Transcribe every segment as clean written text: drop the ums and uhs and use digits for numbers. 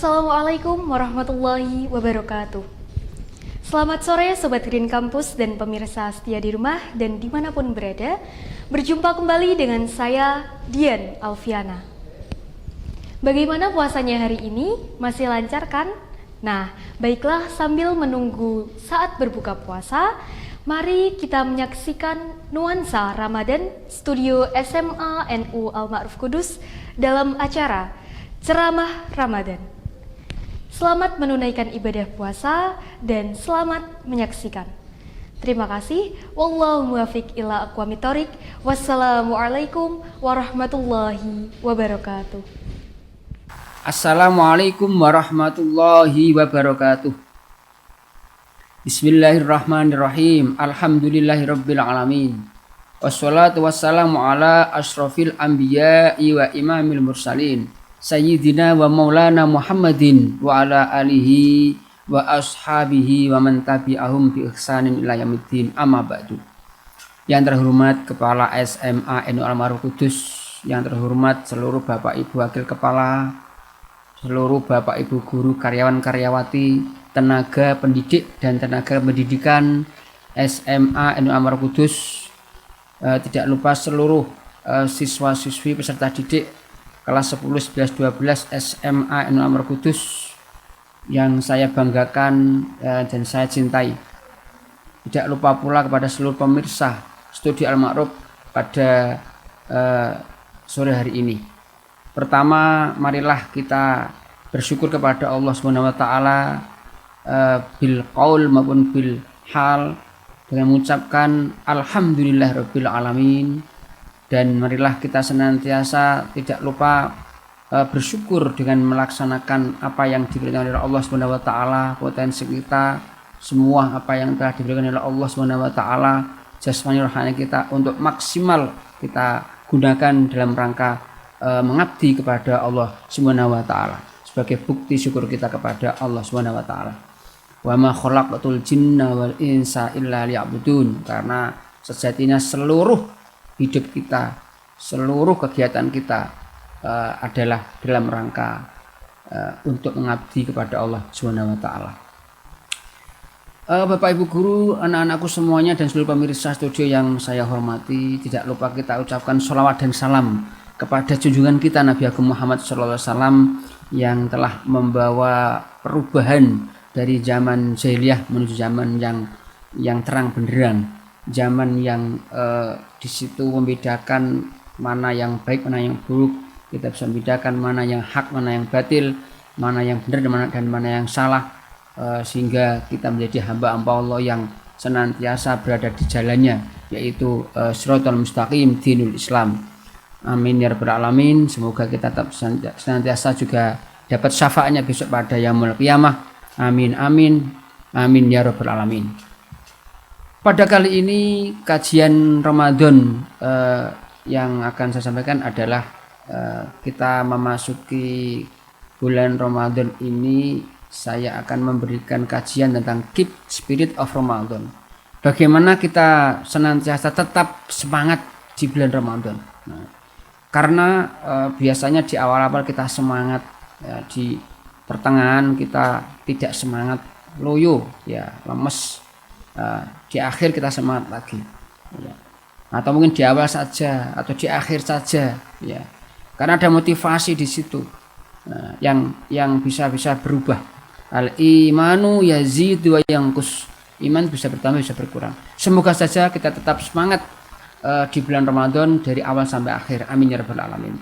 Assalamualaikum warahmatullahi wabarakatuh. Selamat sore Sobat Green Campus dan pemirsa setia di rumah dan dimanapun berada. Berjumpa kembali dengan saya, Dian Alfiana. Bagaimana puasanya hari ini? Masih lancar kan? Nah, baiklah sambil menunggu saat berbuka puasa, mari kita menyaksikan nuansa Ramadan Studio SMA NU Al-Ma'ruf Kudus dalam acara Ceramah Ramadan. Selamat menunaikan ibadah puasa dan selamat menyaksikan. Terima kasih. Wallahu muwaffiq ila aqwamit thoriq. Wassalamualaikum warahmatullahi wabarakatuh. Assalamualaikum warahmatullahi wabarakatuh. Bismillahirrahmanirrahim. Alhamdulillahirabbil alamin. Wassalatu wassalamu ala asyrafil anbiya'i wa imamil mursalin. Sayyidina wa maulana Muhammadin wa ala alihi wa ashabihi wa man tabi'ahum bi ihsanin ila yaumiddin, amma ba'du. Yang terhormat Kepala SMA NU Al-Ma'ruf Kudus, yang terhormat seluruh Bapak Ibu Wakil Kepala, seluruh Bapak Ibu Guru, karyawan-karyawati, tenaga pendidik dan tenaga pendidikan SMA NU Al-Ma'ruf Kudus, tidak lupa seluruh siswa-siswi peserta didik kelas 10, 11, 12 SMA NU Al-Ma'ruf Kudus yang saya banggakan dan saya cintai. Tidak lupa pula kepada seluruh pemirsa Studi Al-Ma'ruf pada sore hari ini. Pertama, marilah kita bersyukur kepada Allah Subhanahu wa taala bil qaul maupun bil hal dengan mengucapkan alhamdulillahirabbil alamin. Dan marilah kita senantiasa tidak lupa bersyukur dengan melaksanakan apa yang diberikan oleh Allah Subhanahu wa taala, potensi kita, semua apa yang telah diberikan oleh Allah Subhanahu wa taala, jasmani rohani kita untuk maksimal kita gunakan dalam rangka mengabdi kepada Allah Subhanahu wa taala sebagai bukti syukur kita kepada Allah Subhanahu wa taala. Wa ma khalaqatul jinna wal insa illa liya'budun, karena sejatinya seluruh hidup kita, seluruh kegiatan kita adalah dalam rangka untuk mengabdi kepada Allah Subhanahu wa taala. Bapak Ibu guru, anak-anakku semuanya dan seluruh pemirsa studio yang saya hormati, tidak lupa kita ucapkan sholawat dan salam kepada junjungan kita Nabi Agung Muhammad SAW yang telah membawa perubahan dari zaman jahiliyah menuju zaman yang terang benderang. Zaman yang di situ membedakan mana yang baik, mana yang buruk. Kita bisa membedakan mana yang hak, mana yang batil, mana yang benar dan mana yang salah, sehingga kita menjadi hamba-hamba Allah yang senantiasa berada di jalannya, yaitu Shiratal Mustaqim Dinul Islam. Amin ya rabbal alamin. Semoga kita tetap senantiasa juga dapat syafaatnya besok pada yaumul qiyamah. Amin amin amin ya rabbal alamin. Pada kali ini kajian Ramadan yang akan saya sampaikan adalah kita memasuki bulan Ramadan ini, saya akan memberikan kajian tentang Keep Spirit of Ramadan. Bagaimana kita senantiasa tetap semangat di bulan Ramadan. Nah, karena biasanya di awal-awal kita semangat, ya, di pertengahan kita tidak semangat, loyo, ya, lemes. Di akhir kita semangat lagi, ya. Atau mungkin di awal saja atau di akhir saja, ya, karena ada motivasi di situ yang bisa berubah. Al imanu yazidu wa yanqus, iman bisa bertambah bisa berkurang. Semoga saja kita tetap semangat di bulan Ramadan dari awal sampai akhir. Amin ya rabbal alamin.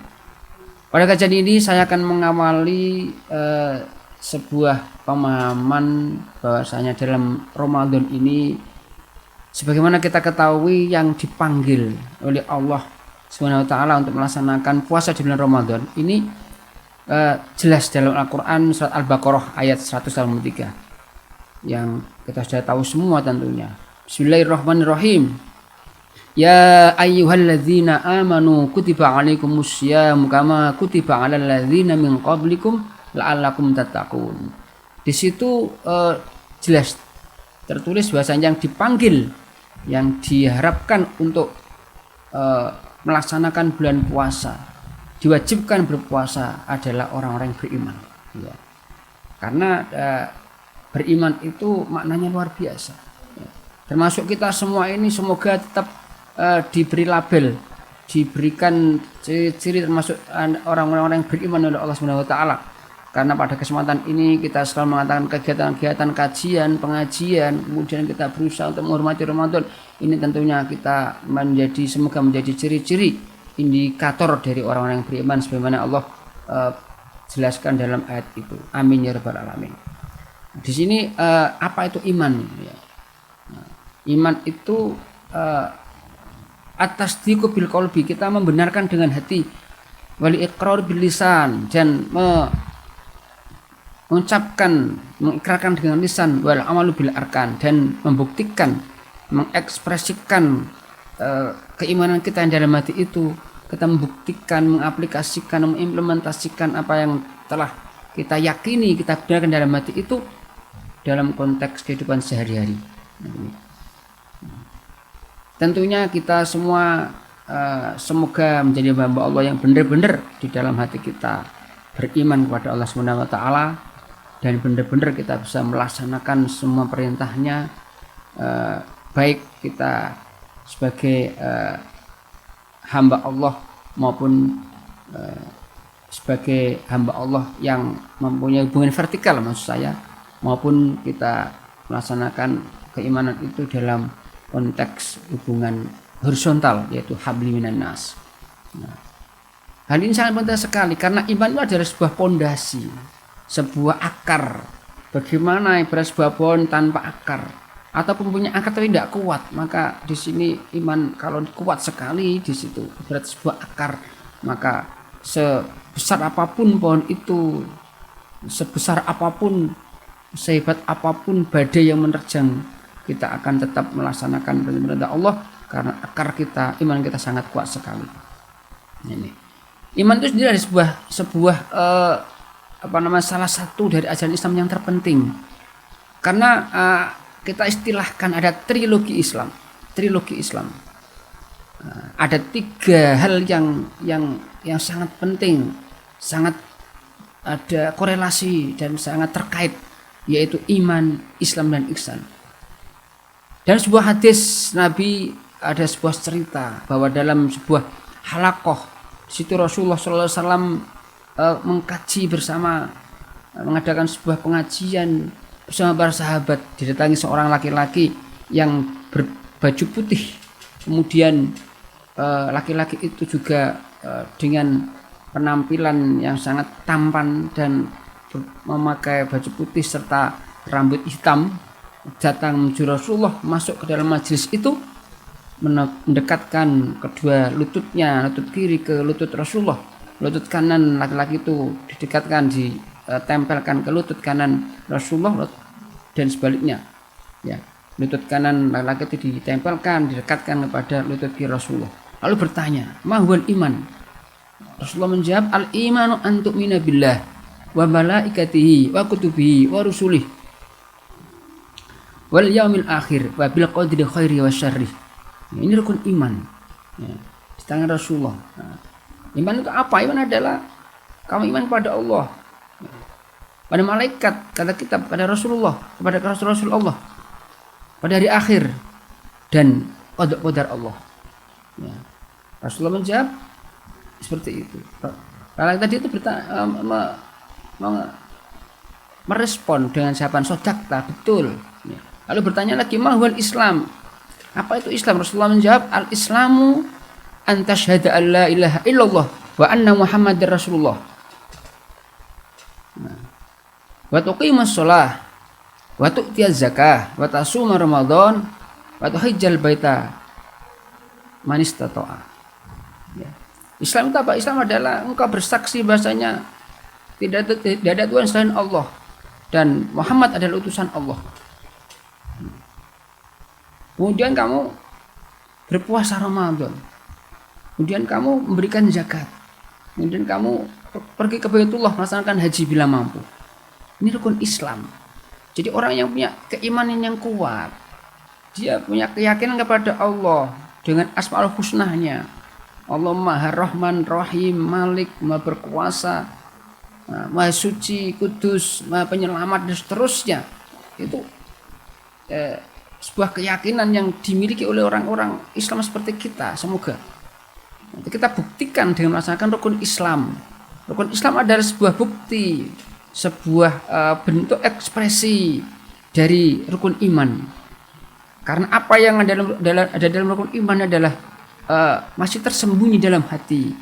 Pada kajian ini saya akan mengawali sebuah pemahaman bahwasanya dalam Ramadan ini, sebagaimana kita ketahui, yang dipanggil oleh Allah Subhanahu wa taala untuk melaksanakan puasa di bulan Ramadan ini jelas dalam Al-Qur'an surat Al-Baqarah ayat 183 yang kita sudah tahu semua tentunya. Bismillahirrahmanirrahim. Ya ayyuhalladzina amanu kutiba alaikumusyamu kama kutiba alal ladzina min qablikum la'allakum tattaqun. Di situ jelas tertulis bahwasanya yang dipanggil, yang diharapkan untuk melaksanakan bulan puasa, diwajibkan berpuasa adalah orang-orang yang beriman, ya. Karena beriman itu maknanya luar biasa. Ya. Termasuk kita semua ini semoga tetap diberi label, diberikan ciri-ciri termasuk orang-orang yang beriman oleh Allah Subhanahu wa taala. Karena pada kesempatan ini kita selalu mengatakan kegiatan-kegiatan kajian, pengajian, kemudian kita berusaha untuk menghormati Ramadan. Ini tentunya kita semoga menjadi ciri-ciri indikator dari orang-orang yang beriman sebagaimana Allah jelaskan dalam ayat itu. Amin ya rabbal alamin. Di sini apa itu iman? Ya. Nah, iman itu atas diku bil qalbi, kita membenarkan dengan hati, wal iqrar bil lisan, dan mengucapkan, mengikrarkan dengan lisan, wal amalu bil arkan, dan membuktikan, mengekspresikan keimanan kita yang dalam hati itu. Kita membuktikan, mengaplikasikan, mengimplementasikan apa yang telah kita yakini, kita benarkan dalam hati itu dalam konteks kehidupan sehari-hari. Tentunya kita semua semoga menjadi hamba Allah yang benar-benar di dalam hati kita beriman kepada Allah Subhanahu wa taala, dan benar-benar kita bisa melaksanakan semua perintahnya, baik kita sebagai hamba Allah maupun sebagai hamba Allah yang mempunyai hubungan vertikal maksud saya, maupun kita melaksanakan keimanan itu dalam konteks hubungan horizontal, yaitu habli minan nas. Nah, hal ini sangat penting sekali karena iman itu adalah sebuah pondasi, sebuah akar. Bagaimana ibarat sebuah pohon tanpa akar ataupun punya akar tapi tidak kuat, maka di sini iman kalau kuat sekali di situ ibarat sebuah akar, maka sebesar apapun pohon itu, sebesar apapun, sehebat apapun badai yang menerjang, kita akan tetap melaksanakan perintah Allah karena akar kita, iman kita sangat kuat sekali. Ini iman itu sendiri adalah sebuah salah satu dari ajaran Islam yang terpenting, karena kita istilahkan ada trilogi Islam. Ada 3 hal yang sangat penting, sangat ada korelasi dan sangat terkait, yaitu iman, Islam, dan ihsan. Dan sebuah hadis Nabi, ada sebuah cerita bahwa dalam sebuah halaqah di situ Rasulullah SAW mengkaji bersama, mengadakan sebuah pengajian bersama para sahabat. Didatangi seorang laki-laki yang berbaju putih, kemudian laki-laki itu juga dengan penampilan yang sangat tampan dan memakai baju putih serta rambut hitam, datang menuju Rasulullah, masuk ke dalam majelis itu, mendekatkan kedua lututnya, lutut kiri ke lutut Rasulullah, lutut kanan laki-laki itu didekatkan, ditempelkan ke lutut kanan Rasulullah, dan sebaliknya, ya, lutut kanan laki-laki itu ditempelkan, didekatkan kepada lutut kiri Rasulullah. Lalu bertanya, mahwal iman? Rasulullah menjawab, al imanu an tu'mina billah wa malaikatihi wa kutubihi wa rusulih wal yaumil akhir wa bil qadri khairi wa syarri. Ini rukun iman, ya, di tangan Rasulullah. Nah, iman itu apa? Iman adalah kamu iman kepada Allah, pada malaikat, kata kitab, pada Rasulullah, kepada Rasul Allah, pada hari akhir, dan qadar Allah. Ya. Rasulullah menjawab seperti itu. Kalau tadi itu merespon dengan jawaban sodakta, betul. Ya. Lalu bertanya lagi, mahwal Islam? Apa itu Islam? Rasulullah menjawab, al-Islamu an tasyhada an la ilaha illallah wa anna Muhammadar Rasulullah. Wa tuqimus shalah wa tu'tiyaz zakah wa tasuma Ramadan wa tuhajjal baita man istata'a. Ya. Islam itu apa? Islam adalah engkau bersaksi bahasanya tidak ada Tuhan selain Allah dan Muhammad adalah utusan Allah. Kemudian kamu berpuasa Ramadan. Kemudian kamu memberikan zakat. Kemudian kamu pergi ke Baitullah melaksanakan haji bila mampu. Ini rukun Islam. Jadi orang yang punya keimanan yang kuat, dia punya keyakinan kepada Allah dengan asmaul husnanya. Allah Maha Rahman Rahim, Malik, Maha berkuasa, Maha Suci, Kudus, Maha Penyelamat dan seterusnya. Itu sebuah keyakinan yang dimiliki oleh orang-orang Islam seperti kita. Semoga nanti kita buktikan dengan melaksanakan rukun Islam. Rukun Islam adalah sebuah bukti, sebuah bentuk ekspresi dari rukun iman. Karena apa yang ada dalam rukun iman adalah masih tersembunyi dalam hati.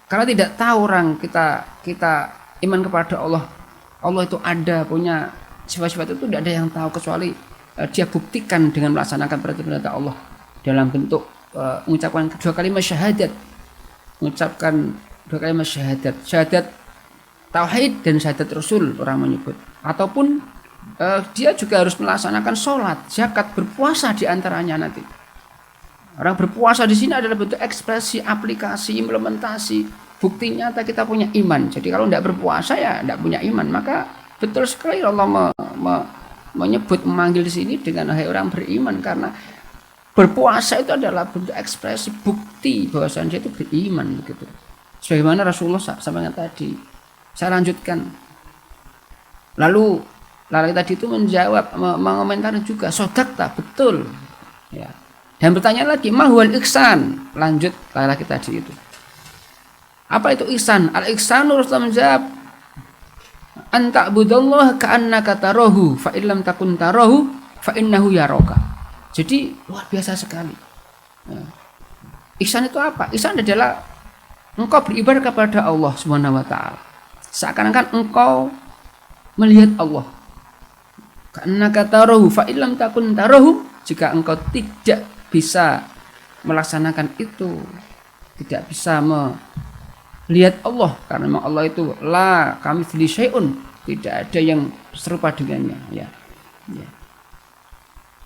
Karena tidak tahu orang kita iman kepada Allah. Allah itu ada, punya sifat-sifat itu tidak ada yang tahu kecuali dia buktikan dengan melaksanakan perintah Allah dalam bentuk mengucapkan dua kalimat syahadat, mengucapkan dua kalimat syahadat, syahadat tauhid dan syahadat Rasul orang menyebut, ataupun dia juga harus melaksanakan sholat, zakat, berpuasa di antaranya nanti. Orang berpuasa di sini adalah bentuk ekspresi, aplikasi, implementasi, bukti nyata kita punya iman. Jadi kalau tidak berpuasa ya tidak punya iman. Maka betul sekali Allah menyebut, memanggil di sini dengan hai orang beriman, karena berpuasa itu adalah bentuk ekspresi bukti bahwasanya dia itu beriman begitu. Sebagaimana Rasulullah sampaikan tadi. Saya lanjutkan. Lalu laki tadi itu menjawab, mengomentari juga, sodakta, betul. Ya. Dan bertanya lagi, mahwal ihsan. Lanjut laki tadi itu. Apa itu ihsan? Al ihsanu, Rasulullah menjawab, anta budallah ka'annaka tarahu fa illam takun tarahu fa innahu yaraka. Jadi luar biasa sekali. Ihsan itu apa? Ihsan adalah engkau beribadah kepada Allah Subhanahu wa taala. Seakan-akan engkau melihat Allah. Ka'annaka tarahu fa illam takun tarahu, jika engkau tidak bisa melaksanakan itu, tidak bisa melihat Allah, karena memang Allah itu la kamitsli syai'un, tidak ada yang serupa dengannya, ya.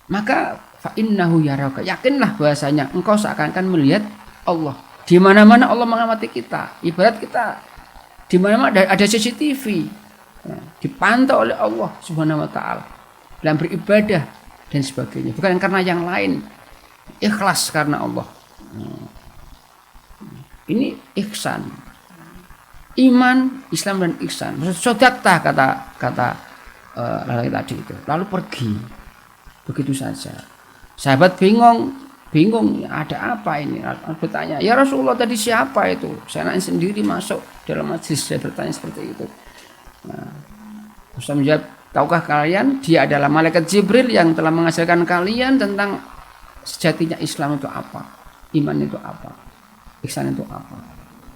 Maka fa innahu yaraka, yakinlah bahwasanya engkau seakan-akan melihat Allah. Di mana-mana Allah mengamati kita. Ibarat kita di mana-mana ada CCTV, ya, dipantau oleh Allah Subhanahu wa taala dalam beribadah dan sebagainya. Bukan karena yang lain, ikhlas karena Allah. Ini ihsan. Iman, Islam dan ihsan. Sodakta kata laki tadi itu. Lalu pergi. Begitu saja. Sahabat bingung, ada apa ini? Bertanya, ya Rasulullah tadi siapa itu? Saya sendiri masuk dalam majlis, saya bertanya seperti itu. Rasulullah menjawab, tahukah kalian dia adalah malaikat Jibril yang telah mengajarkan kalian tentang sejatinya Islam itu apa, iman itu apa, ihsan itu apa.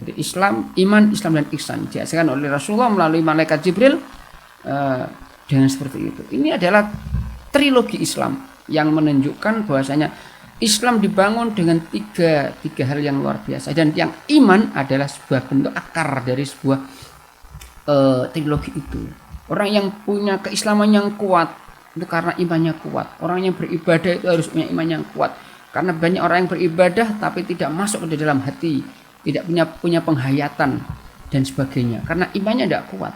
Jadi Islam, iman, Islam dan ihsan diajarkan oleh Rasulullah melalui malaikat Jibril dengan seperti itu. Ini adalah trilogi Islam yang menunjukkan bahwasanya Islam dibangun dengan tiga hal yang luar biasa, dan yang iman adalah sebuah bentuk akar dari sebuah trilogi itu. Orang yang punya keislaman yang kuat itu karena imannya kuat. Orang yang beribadah itu harus punya iman yang kuat, karena banyak orang yang beribadah tapi tidak masuk ke dalam hati, tidak punya penghayatan dan sebagainya, karena imannya tidak kuat.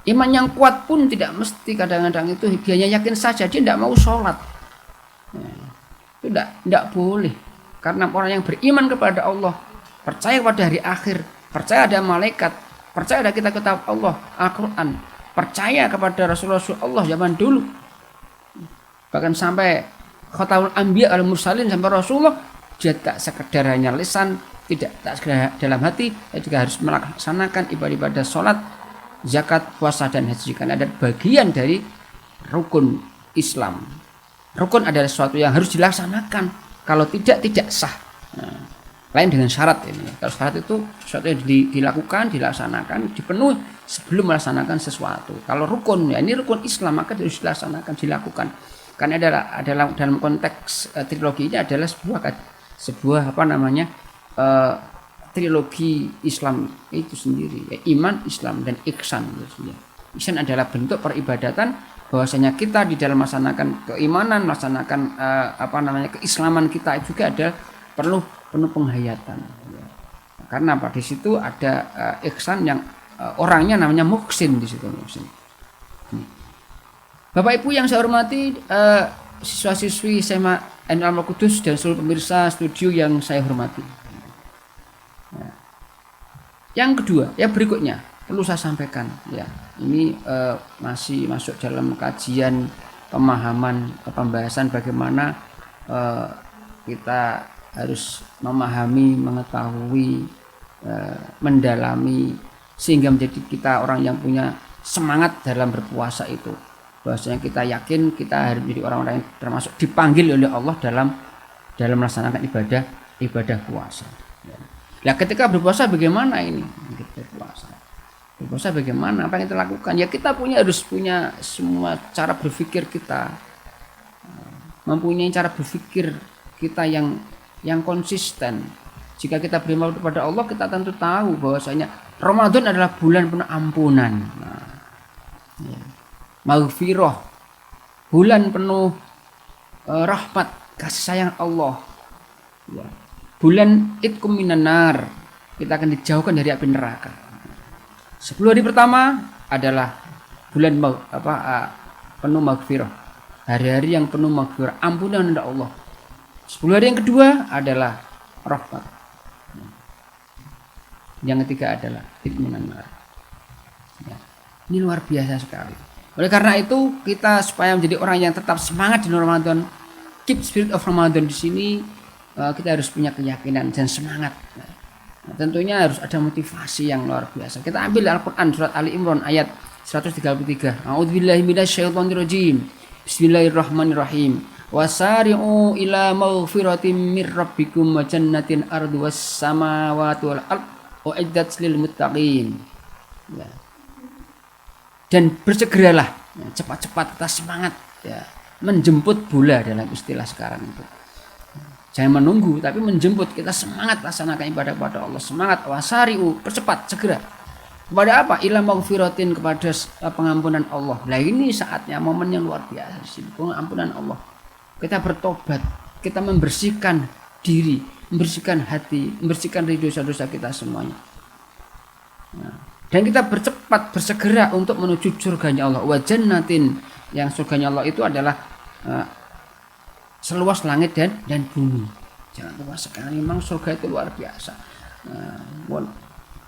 Iman yang kuat pun tidak mesti, kadang-kadang itu hanya yakin saja, dia tidak mau sholat. Itu tidak boleh, karena orang yang beriman kepada Allah, percaya pada hari akhir, percaya ada malaikat, percaya ada kitab-kitab Allah, Al-Quran, percaya kepada Rasulullah Allah zaman dulu, bahkan sampai Khatamul Anbiya al-Mursalin sampai Rasulullah, dia tak sekedar hanya lisan, tak sekedar dalam hati, dia juga harus melaksanakan ibadah sholat, zakat, puasa dan haji, karena ada bagian dari rukun Islam. Rukun adalah sesuatu yang harus dilaksanakan, kalau tidak sah. Lain dengan syarat ini. Kalau syarat itu sesuatu yang dilakukan, dilaksanakan, dipenuhi sebelum melaksanakan sesuatu. Kalau rukun, ya ini rukun Islam, maka harus dilaksanakan, dilakukan. Karena adalah dalam konteks trilogi ini adalah sebuah trilogi Islam itu sendiri, ya, iman, Islam dan ihsan. Ihsan adalah bentuk peribadatan, bahwasanya kita di dalam melaksanakan keimanan, melaksanakan keislaman kita juga ada perlu penghayatan. Ya. Karena apa? Di situ ada ihsan yang orangnya namanya muhsin di situ. Muhsin. Bapak Ibu yang saya hormati, siswa-siswi SMA Al Qudus dan seluruh pemirsa studio yang saya hormati. Yang kedua, yang berikutnya, perlu saya sampaikan ya. Ini masih masuk dalam kajian pemahaman pembahasan bagaimana kita harus memahami, mengetahui, mendalami sehingga menjadi kita orang yang punya semangat dalam berpuasa itu. Bahwasanya kita yakin kita harus menjadi orang-orang yang termasuk dipanggil oleh Allah dalam melaksanakan ibadah puasa. Nah, ketika berpuasa bagaimana ini? Berpuasa bagaimana? Apa yang kita lakukan? Ya kita harus punya semua cara berpikir kita, mempunyai cara berpikir kita yang konsisten. Jika kita beriman kepada Allah, kita tentu tahu bahwasanya Ramadan adalah bulan penuh ampunan. Nah, ya. Maghfirah, bulan penuh rahmat, kasih sayang Allah. Ya. Bulan itqum minan nar, kita akan dijauhkan dari api neraka. 10 hari pertama adalah bulan penuh maghfirah, hari-hari yang penuh maghfirah, ampunan dari Allah. 10 hari yang kedua adalah rahmat. Yang ketiga adalah itqum minan nar. Ya. Ini luar biasa sekali. Oleh karena itu kita supaya menjadi orang yang tetap semangat di Ramadan, keep spirit of Ramadan di sini, kita harus punya keyakinan dan semangat. Nah, tentunya harus ada motivasi yang luar biasa. Kita ambil Al-Quran surat Ali Imran ayat 133. A'udzubillahi minasyaitonirrajim. Bismillahirrahmanirrahim. Wasari'u ila maghfiratin mir rabbikum wa jannatin arduwas samawati wal ard uiddat lil muttaqin. Ya. Dan bersegeralah, ya, cepat-cepat kita semangat ya, menjemput bola dalam istilah sekarang itu. Jangan menunggu tapi menjemput, kita semangat laksanakan ibadah kepada Allah, semangat wasari'u, percepat segera. Kepada apa? Ila maghfiratin, kepada pengampunan Allah. Nah ini saatnya, momen yang luar biasa di sini, pengampunan Allah. Kita bertobat, kita membersihkan diri, membersihkan hati, membersihkan dari dosa-dosa kita semuanya. Nah, dan kita bercepat bersegera untuk menuju surganya Allah. Wa jannatin, yang surganya Allah itu adalah seluas langit dan bumi. Jangan lupa sekali, memang surga itu luar biasa.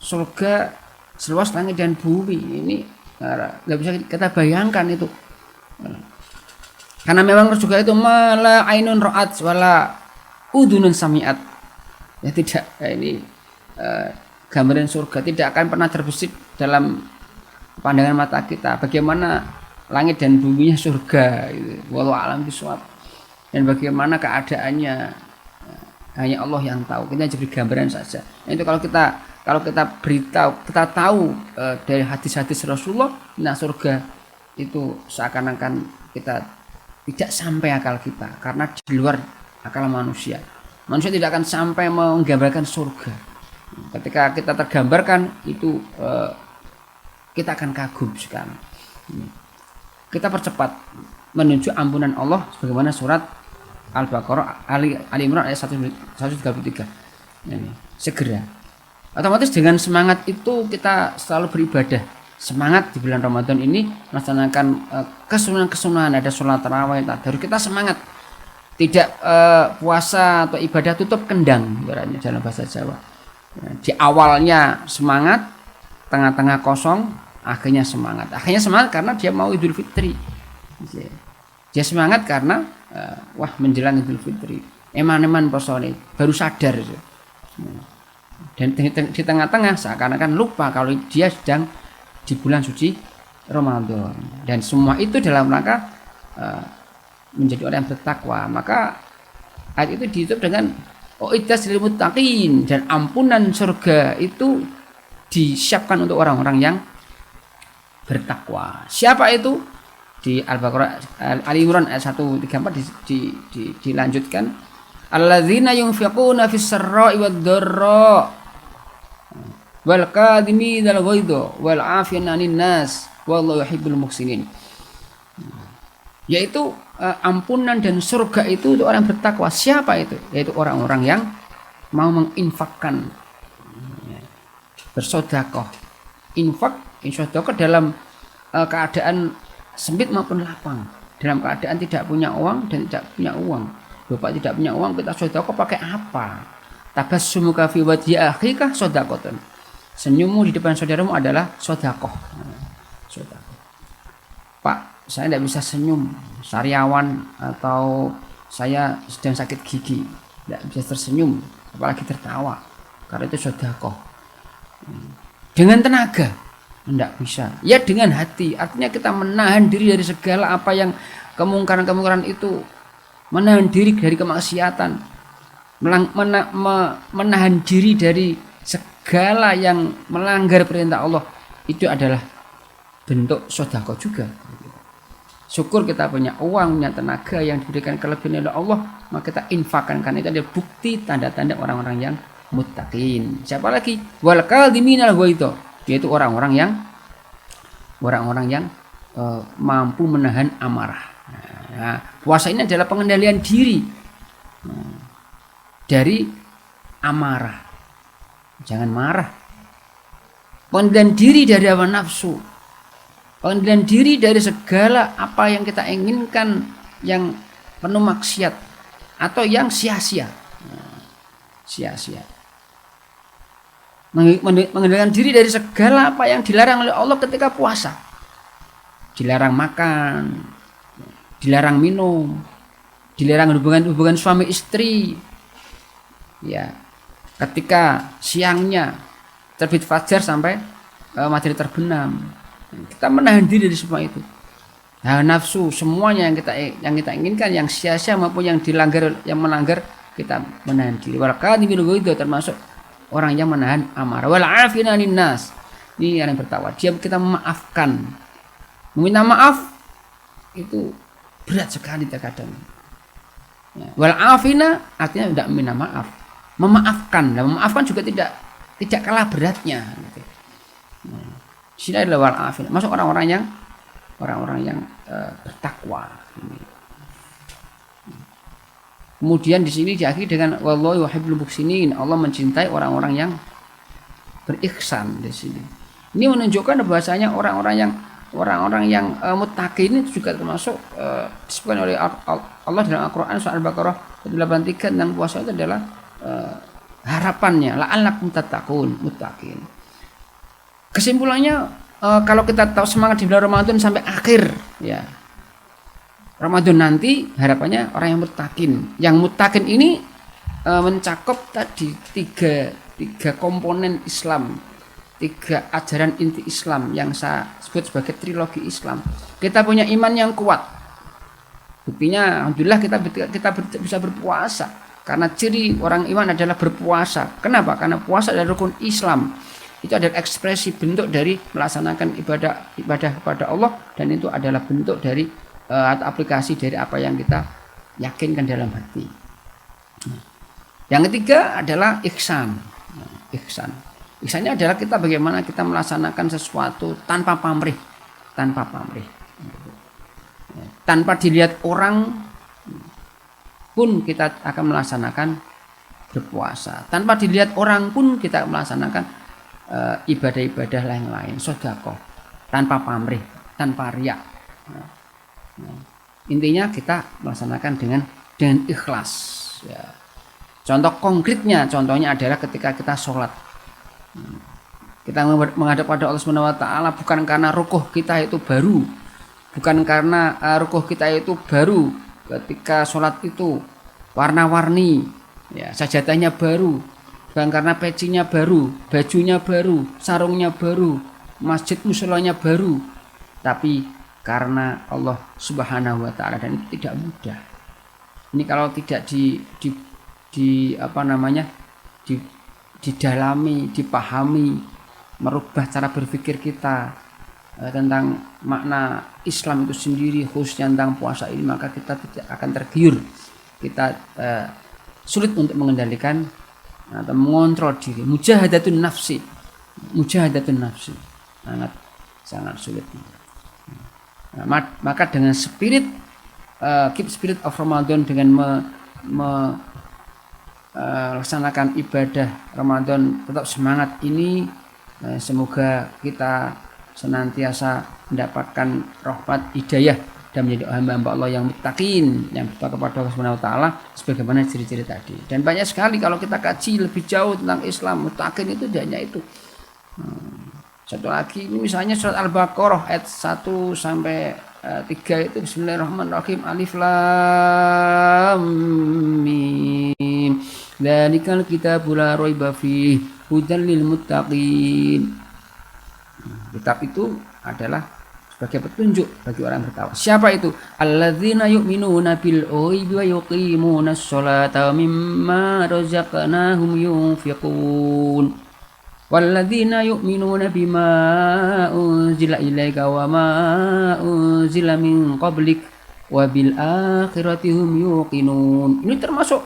Surga seluas langit dan bumi ini nggak bisa kita bayangkan itu. Karena memang surga itu mala ainun ra'at wala udunun sami'at. Ya tidak, ini gambaran surga tidak akan pernah terbesit dalam pandangan mata kita. Bagaimana langit dan buminya surga, wallahu a'lam bishawab. Dan bagaimana keadaannya hanya Allah yang tahu. Kita hanya beri gambaran saja. Nah, itu kalau kita beritahu, kita tahu dari hadis-hadis Rasulullah, nah surga itu seakan-akan kita tidak sampai akal kita, karena di luar akal manusia. Manusia tidak akan sampai menggambarkan surga. Ketika kita tergambarkan itu kita akan kagum sekali. Kita percepat menuju ampunan Allah sebagaimana surat Al-Baqarah Ali Imran ayat 133. Segera. Otomatis dengan semangat itu kita selalu beribadah. Semangat di bulan Ramadan ini melaksanakan kesunahan-kesunahan, ada sholat tarawih, tadarus, kita semangat. Tidak puasa atau ibadah tutup kendang ibaratnya dalam bahasa Jawa. Di awalnya semangat, tengah-tengah kosong, akhirnya semangat. Akhirnya semangat karena dia mau Idul Fitri. Dia semangat karena menjelang Idul Fitri. Eman-eman posone baru sadar. Dan di tengah-tengah seakan-akan lupa kalau dia sedang di bulan suci Ramadan. Dan semua itu dalam rangka menjadi orang yang bertakwa. Maka ayat itu ditutup dengan uiddat lil muttaqin, dan ampunan surga itu disiapkan untuk orang-orang yang bertakwa. Siapa itu? Di Al-Baqarah Ali Imran ayat 134 dilanjutkan, alladzina yunfiquna fis sarra'i wad dharra wal kadhimina al ghaidha wal 'afina 'anil nas wallahu yuhibbul muhsinin. Yaitu ampunan dan surga itu untuk orang bertakwa. Siapa itu? Yaitu orang-orang yang mau menginfakkan, bersedekah. Infak, sedekah dalam keadaan sempit maupun lapang, dalam keadaan tidak punya uang dan tidak punya uang. Bapak tidak punya uang, kita sedekah pakai apa? Tabassumuka fi wajhi akhika sedekahun. Senyummu di depan saudaramu adalah sedekah. Sedekah. Pak, saya tidak bisa senyum, sariawan atau saya sedang sakit gigi, tidak bisa tersenyum, apalagi tertawa, karena itu sedekah. Dengan tenaga, tidak bisa. Ya dengan hati, artinya kita menahan diri dari segala apa yang kemungkaran-kemungkaran itu, menahan diri dari kemaksiatan, menahan diri dari segala yang melanggar perintah Allah, itu adalah bentuk sedekah juga. Syukur kita punya uang, punya tenaga yang diberikan kelebihan oleh Allah, maka kita infakkan, karena itu adalah bukti tanda-tanda orang-orang yang muttaqin. Siapa lagi? Wal kadhiminal ghaidha, yaitu orang-orang yang mampu menahan amarah. Nah, puasa ini adalah pengendalian diri dari amarah. Jangan marah. Pengendalian diri dari hawa nafsu. Pengendalian diri dari segala apa yang kita inginkan yang penuh maksiat atau yang sia-sia. Sia-sia. Mengendalikan diri dari segala apa yang dilarang oleh Allah ketika puasa. Dilarang makan, dilarang minum, dilarang hubungan suami istri. Ya, ketika siangnya terbit fajar sampai matahari terbenam, kita menahan diri dari semua itu. Nah, nafsu semuanya yang kita inginkan, yang sia-sia maupun yang melanggar, kita menahan diri. Wal kadhiminal ghaidha, termasuk orang yang menahan amarah. Wal afina linnas, ini yang bertakwa. Dia kita memaafkan. Meminta maaf itu berat sekali terkadang. Ya. Wal afina artinya tidak meminta maaf, memaafkan. Dan memaafkan juga tidak kalah beratnya. Gitu. Nah, sini adalah wal afina, masuk orang-orang yang bertakwa. Kemudian di sini diakhiri dengan wallahu yuhibbul muhsinin. Allah mencintai orang-orang yang berihsan di sini. Ini menunjukkan bahwasanya orang-orang yang muttaqin itu juga termasuk disebutkan oleh Allah dalam Al-Qur'an surah Al-Baqarah 83 tentang puasa itu adalah harapannya la'allakum tattaqun, muttaqin. Kesimpulannya kalau kita tahu semangat di bulan Ramadan sampai akhir ya. Ramadan nanti harapannya orang yang muttaqin. Yang muttaqin ini mencakup tadi tiga komponen Islam, tiga ajaran inti Islam yang saya sebut sebagai trilogi Islam. Kita punya iman yang kuat. Buktinya alhamdulillah kita bisa berpuasa karena ciri orang iman adalah berpuasa. Kenapa? Karena puasa adalah rukun Islam. Itu adalah ekspresi bentuk dari melaksanakan ibadah kepada Allah, dan itu adalah bentuk dari atau aplikasi dari apa yang kita yakinkan dalam hati. Yang ketiga adalah ihsan. Ihsannya adalah kita bagaimana kita melaksanakan sesuatu tanpa pamrih, tanpa dilihat orang pun kita akan melaksanakan berpuasa, tanpa dilihat orang pun kita melaksanakan ibadah-ibadah lain, sedekah, tanpa pamrih, tanpa riya. Intinya kita melaksanakan dengan ikhlas. Ya. Contoh konkretnya, adalah ketika kita sholat, kita menghadap pada Allah Subhanahu Wa Taala bukan karena rukuh kita itu baru, ketika sholat itu warna-warni, ya, sajadahnya baru, bukan karena pecinya baru, bajunya baru, sarungnya baru, masjid musholanya baru, tapi karena Allah Subhanahu Wa Taala, dan itu tidak mudah. Ini kalau tidak didalami, dipahami, merubah cara berpikir kita tentang makna Islam itu sendiri, khususnya tentang puasa ini, maka kita tidak akan tergiur. Kita sulit untuk mengendalikan atau mengontrol diri. Mujahadatun nafsi sangat sulit. Nah, maka dengan keep spirit of Ramadan, dengan melaksanakan ibadah Ramadan tetap semangat ini, semoga kita senantiasa mendapatkan rahmat hidayah dan menjadi hamba-hamba Allah yang muttaqin, yang bertakwa kepada Allah Subhanahu Wa Taala sebagaimana ciri-ciri tadi. Dan banyak sekali kalau kita kaji lebih jauh tentang Islam, muttaqin itu hanya itu. Satu lagi ini misalnya surat Al-Baqarah ayat 1 sampai 3 itu Bismillahirrahmanirrahim, Alif Lam Mim. Dzalikal kitabul la raiba fihi hudan lil muttaqin. Kitab itu adalah sebagai petunjuk bagi orang bertakwa. Siapa itu? Alladzina yu'minuna bil ghaibi wa yuqimunas sholata wa mimma razaqnahum yunfiqun. Walladzina yu'minuna bima unzila ilaika wa ma unzila min qablik wa bil akhirati hum yuqinun. Ini termasuk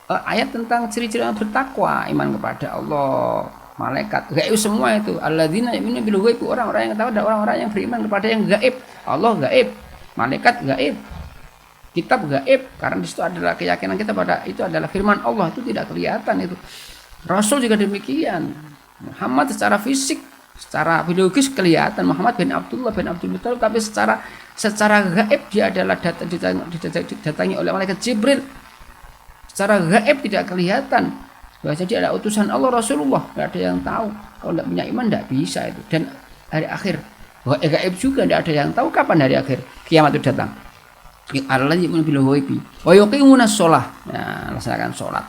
ayat tentang ciri-ciri orang bertakwa, iman kepada Allah, malaikat, gaib semua itu. Alladzina yu'minuna bil ghaib, orang-orang yang tahu ada orang-orang yang beriman kepada yang gaib. Allah gaib, malaikat gaib, kitab gaib, karena di situ adalah keyakinan kita pada itu adalah firman Allah, itu tidak kelihatan itu. Rasul juga demikian. Muhammad secara fisik, secara biologis kelihatan Muhammad bin Abdullah bin Abdul Muthalib, tapi secara gaib dia adalah didatangi oleh malaikat Jibril. Secara gaib tidak kelihatan. Bahwa jadi ada utusan Allah Rasulullah, tidak ada yang tahu. Kalau tidak punya iman tidak bisa itu. Dan hari akhir, gaib juga tidak ada yang tahu kapan hari akhir kiamat itu datang. Allah yu'minu bil ghaibi wa yuqimunas shalah. Nah, laksanakan sholat.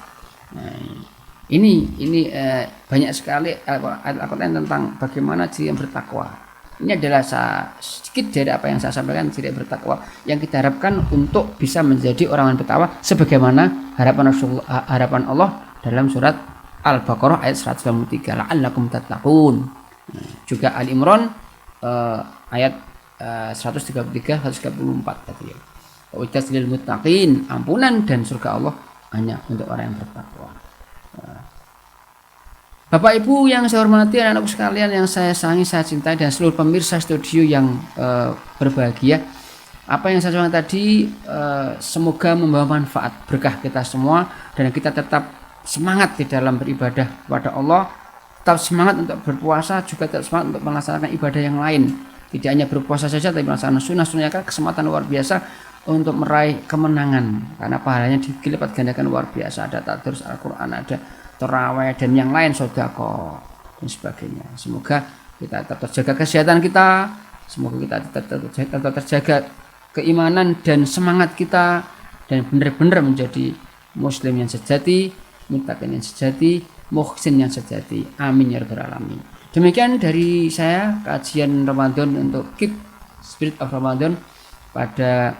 Nah, ini banyak sekali Al-Quran tentang bagaimana ciri yang bertakwa. Ini adalah sedikit dari apa yang saya sampaikan, ciri bertakwa yang kita harapkan untuk bisa menjadi orang yang bertakwa sebagaimana harapan Allah dalam surat Al-Baqarah ayat 193, la'allakum tattaqun. Juga Al-Imran ayat 133 134 tadi. Uiddat lil muttaqin, ampunan dan surga Allah hanya untuk orang yang bertakwa. Bapak Ibu yang saya hormati, anak-anakku sekalian yang saya sayangi, saya cintai, dan seluruh pemirsa studio yang berbahagia. Apa yang saya sampaikan tadi semoga membawa manfaat berkah kita semua, dan kita tetap semangat di dalam beribadah kepada Allah, tetap semangat untuk berpuasa, juga tetap semangat untuk melaksanakan ibadah yang lain. Tidak hanya berpuasa saja, tapi melaksanakan sunnah-sunnah, kesempatan luar biasa untuk meraih kemenangan, karena pahalanya dilipat gandakan luar biasa. Ada tadrus Al-Quran, ada tarawih, dan yang lain, sedekah dan sebagainya. Semoga kita tetap terjaga kesehatan kita, semoga kita tetap terjaga keimanan dan semangat kita, dan benar-benar menjadi muslim yang sejati, muttaqin yang sejati, muhsin yang sejati. Amin ya rabbal alamin. Demikian dari saya kajian Ramadan untuk Keep Spirit of Ramadan pada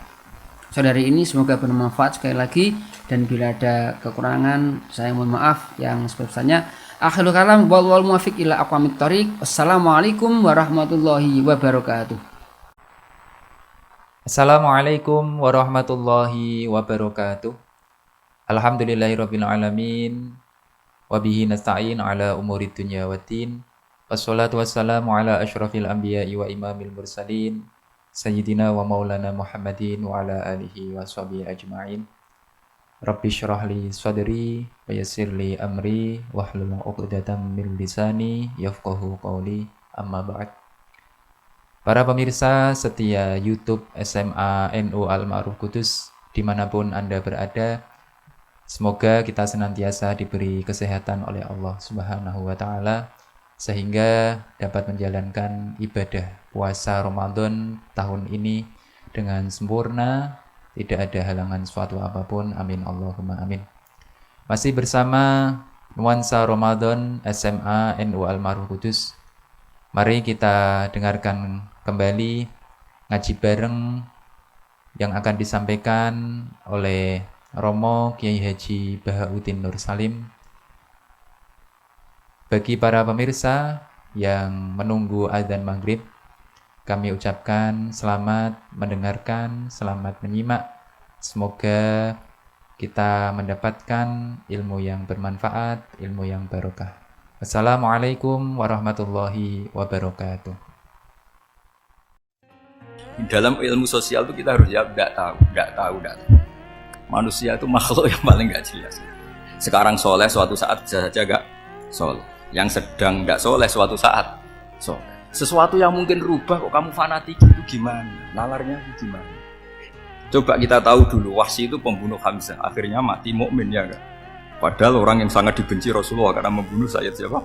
sore hari ini. Semoga bermanfaat sekali lagi, dan bila ada kekurangan saya mohon maaf yang sebesar-besarnya. Akhirul kalam wal muwaffiq ila aqwamit thoriq. Wassalamualaikum warahmatullahi wabarakatuh. Assalamualaikum warahmatullahi wabarakatuh. Alhamdulillahirabbil alamin. Wa bihi nasta'in ala umurid dunya waddin. Wassalatu wassalamu ala asyrafil anbiya'i wa imamil mursalin. Sayyidina wa maulana Muhammadin wa ala alihi wa sahbihi ajma'in. Rabbi syrah li sadri wa yassir li amri wahlul 'uqdatam min lisani yafqahu qawli, amma ba'd. Para pemirsa setia YouTube SMA NU Al-Ma'ruf Kudus dimanapun Anda berada, semoga kita senantiasa diberi kesehatan oleh Allah Subhanahu wa Ta'ala, sehingga dapat menjalankan ibadah puasa Ramadan tahun ini dengan sempurna, tidak ada halangan suatu apapun. Amin Allahumma amin. Masih bersama nuansa Ramadan SMA NU Al-Ma'ruf Kudus. Mari kita dengarkan kembali ngaji bareng yang akan disampaikan oleh Romo Kiai Haji Bahauddin Nur Salim. Bagi para pemirsa yang menunggu azan maghrib, kami ucapkan selamat mendengarkan, selamat menyimak. Semoga kita mendapatkan ilmu yang bermanfaat, ilmu yang barokah. Wassalamualaikum warahmatullahi wabarakatuh. Dalam ilmu sosial itu kita harus jawab tidak tahu. Manusia itu makhluk yang paling nggak jelas. Sekarang soleh, suatu saat bisa saja nggak soleh. Yang sedang nggak soleh, suatu saat soleh. Sesuatu yang mungkin rubah kok kamu fanatik itu gimana? Nalarnya itu gimana? Coba kita tahu dulu, Wahsy itu pembunuh Hamzah, akhirnya mati mukmin ya enggak? Padahal orang yang sangat dibenci Rasulullah karena membunuh Sayyid siapa?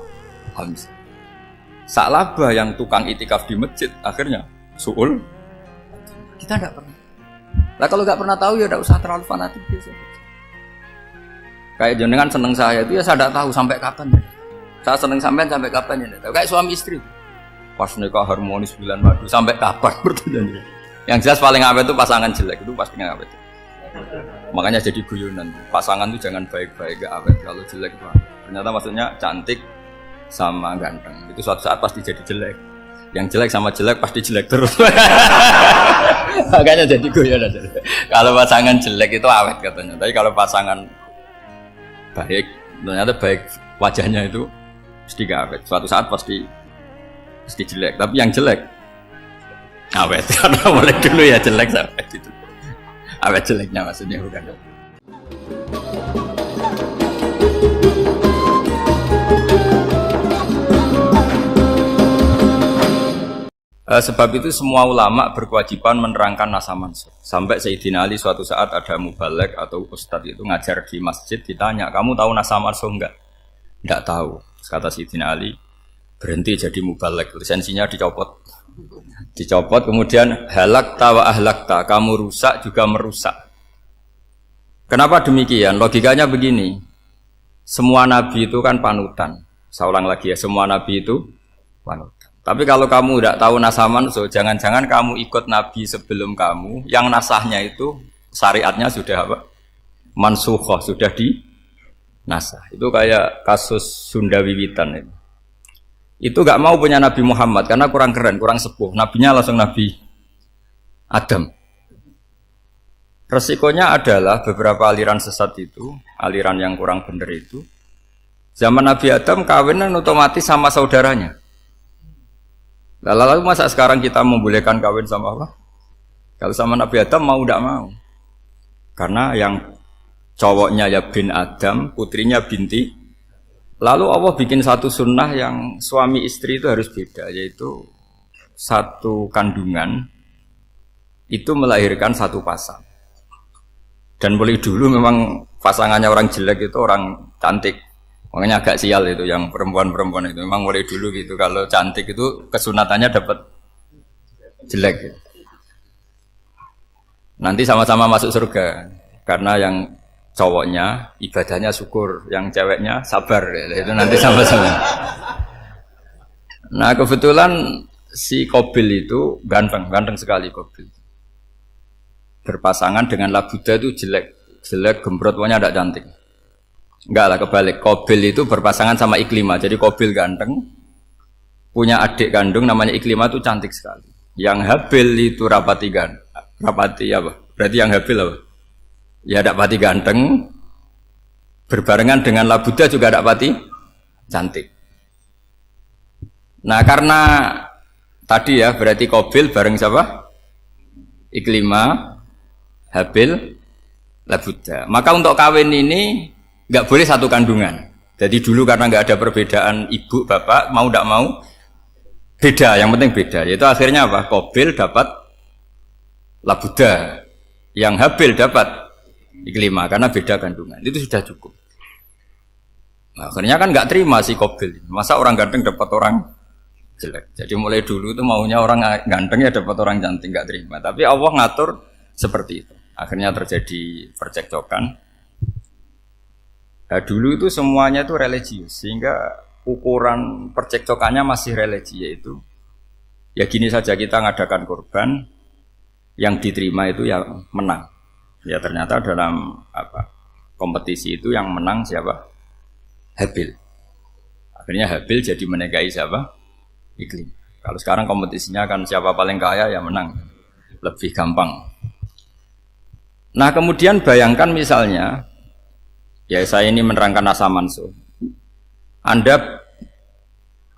Hamzah. Sa'labah yang tukang itikaf di masjid akhirnya su'ul. Kita tidak pernah. Lah kalau nggak pernah tahu ya tidak usah terlalu fanatik biasa. Kayak jenengan seneng saya itu ya saya tidak tahu sampai kapan ya. Saya seneng sampean sampai kapan ya. Kayak suami istri. Pas nikah harmonis bulan madu sampai kapan bertanya. Yang jelas paling awet itu pasangan jelek itu pasti nggak awet. Makanya jadi guyonan. Pasangan itu jangan baik-baik gak awet. Kalau jelek itu ternyata maksudnya cantik sama ganteng. Itu suatu saat pasti jadi jelek. Yang jelek sama jelek pasti jelek terus. Makanya jadi guyonan. Kalau pasangan jelek itu awet katanya. Tapi kalau pasangan baik, ternyata baik wajahnya itu pasti gak awet. Suatu saat pasti jelek. Tapi yang jelek awet. Karena mulai dulu ya jelek sampai itu. Awet jeleknya maksudnya bukan. Sebab itu semua ulama berkewajiban menerangkan nasa mansukh. Sampai Sayyidina Ali suatu saat ada mubalek atau ustadz itu ngajar di masjid, ditanya, kamu tahu nasa mansukh enggak? Enggak tahu. Kata Sayyidina Ali, berhenti jadi mubalek, lisensinya dicopot. Dicopot, kemudian halakta wa ahlakta, kamu rusak juga merusak. Kenapa demikian? Logikanya begini, semua nabi itu kan panutan. Saya ulang lagi ya, semua nabi itu panutan. Tapi kalau kamu tidak tahu nasa mansukh, jangan-jangan kamu ikut nabi sebelum kamu, yang nasahnya itu syariatnya sudah apa? Mansukhoh, sudah di nasah. Itu kayak kasus Sunda Wiwitan itu. Itu gak mau punya Nabi Muhammad karena kurang keren, kurang sepuh. Nabinya langsung Nabi Adam. Resikonya adalah beberapa aliran sesat itu, aliran yang kurang benar itu, zaman Nabi Adam kawinan otomatis sama saudaranya. Lalu masa sekarang kita membolehkan kawin sama apa? Kalau sama Nabi Adam mau tidak mau. Karena yang cowoknya ya bin Adam, putrinya binti. Lalu Allah bikin satu sunnah yang suami istri itu harus beda, yaitu satu kandungan itu melahirkan satu pasang. Dan mulai dulu memang pasangannya orang jelek itu orang cantik. Makanya agak sial itu yang perempuan-perempuan itu. Memang mulai dulu gitu. Kalau cantik itu kesunatannya dapat jelek gitu. Nanti sama-sama masuk surga. Karena yang cowoknya ibadahnya syukur, yang ceweknya sabar ya. Itu nanti sama-sama. Nah kebetulan si Qabil itu ganteng sekali Qabil. Berpasangan dengan Labuda itu jelek gembrot, pokoknya tidak cantik. Enggak lah, kebalik. Qabil itu berpasangan sama Iklimah. Jadi Qabil ganteng, punya adik kandung namanya Iklimah itu cantik sekali. Yang Habil itu rapati apa? Berarti yang Habil apa? Ya rapati ganteng, berbarengan dengan Labuda juga rapati cantik. Nah karena tadi ya berarti Qabil bareng siapa? Iklimah, Habil, Labuda. Maka untuk kawin ini nggak boleh satu kandungan. Jadi dulu karena nggak ada perbedaan ibu bapak, mau tidak mau beda. Yang penting beda. Yaitu akhirnya apa? Qabil dapat Labuda, yang Habil dapat Iklimah karena beda kandungan. Itu sudah cukup. Nah, akhirnya kan nggak terima si Qabil. Masa orang ganteng dapat orang jelek. Jadi mulai dulu itu maunya orang ganteng ya dapat orang cantik, nggak terima. Tapi Allah ngatur seperti itu. Akhirnya terjadi percekcokan. Nah, dulu itu semuanya itu religius, sehingga ukuran percekcokannya masih religi, yaitu ya gini saja, kita ngadakan kurban, yang diterima itu yang menang. Ya ternyata dalam kompetisi itu yang menang siapa? Habil. Akhirnya Habil jadi menikahi siapa? Iklim. Kalau sekarang kompetisinya kan siapa paling kaya ya menang, lebih gampang. Nah kemudian bayangkan misalnya, ya saya ini menerangkan nasa mansukh.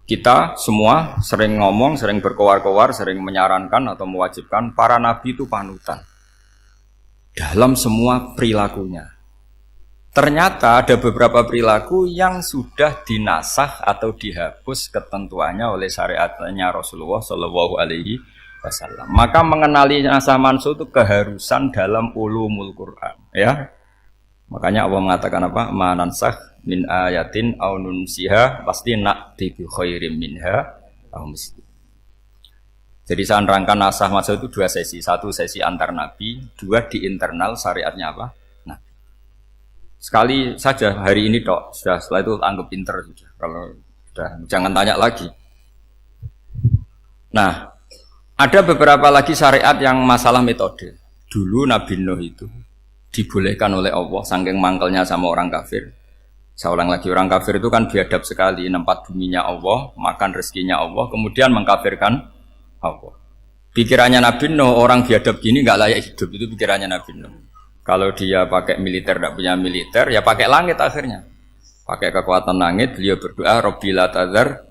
Kita semua sering ngomong, sering berkoar-koar, sering menyarankan atau mewajibkan para nabi itu panutan dalam semua perilakunya. Ternyata ada beberapa perilaku yang sudah dinasah atau dihapus ketentuannya oleh syariatnya Rasulullah Shallallahu Alaihi Wasallam. Maka mengenali nasa mansukh itu keharusan dalam ulumul Quran, ya. Makanya Allah mengatakan apa? Manansakh min ayatin aw nunsiha pasti na'ti bi khairim minha kaum miskin. Jadi saya nerangkan nasah masa itu 2 sesi. 1 sesi antar nabi, 2 di internal syariatnya apa? Nah, sekali saja hari ini tok, sudah setelah itu anggap pinter sudah. Kalau sudah jangan tanya lagi. Nah, ada beberapa lagi syariat yang masalah metode. Dulu Nabi Nuh itu dibolehkan oleh Allah saking mangkelnya sama orang kafir. Saya ulang lagi, orang kafir itu kan biadab sekali, nempat buminya Allah, makan rezekinya Allah, kemudian mengkafirkan Allah. Pikirannya Nabi Nuh, orang biadab gini nggak layak hidup, itu pikirannya Nabi Nuh. Kalau dia pakai militer, tidak punya militer, ya pakai langit akhirnya. Pakai kekuatan langit, beliau berdoa, Rabbi la tadzar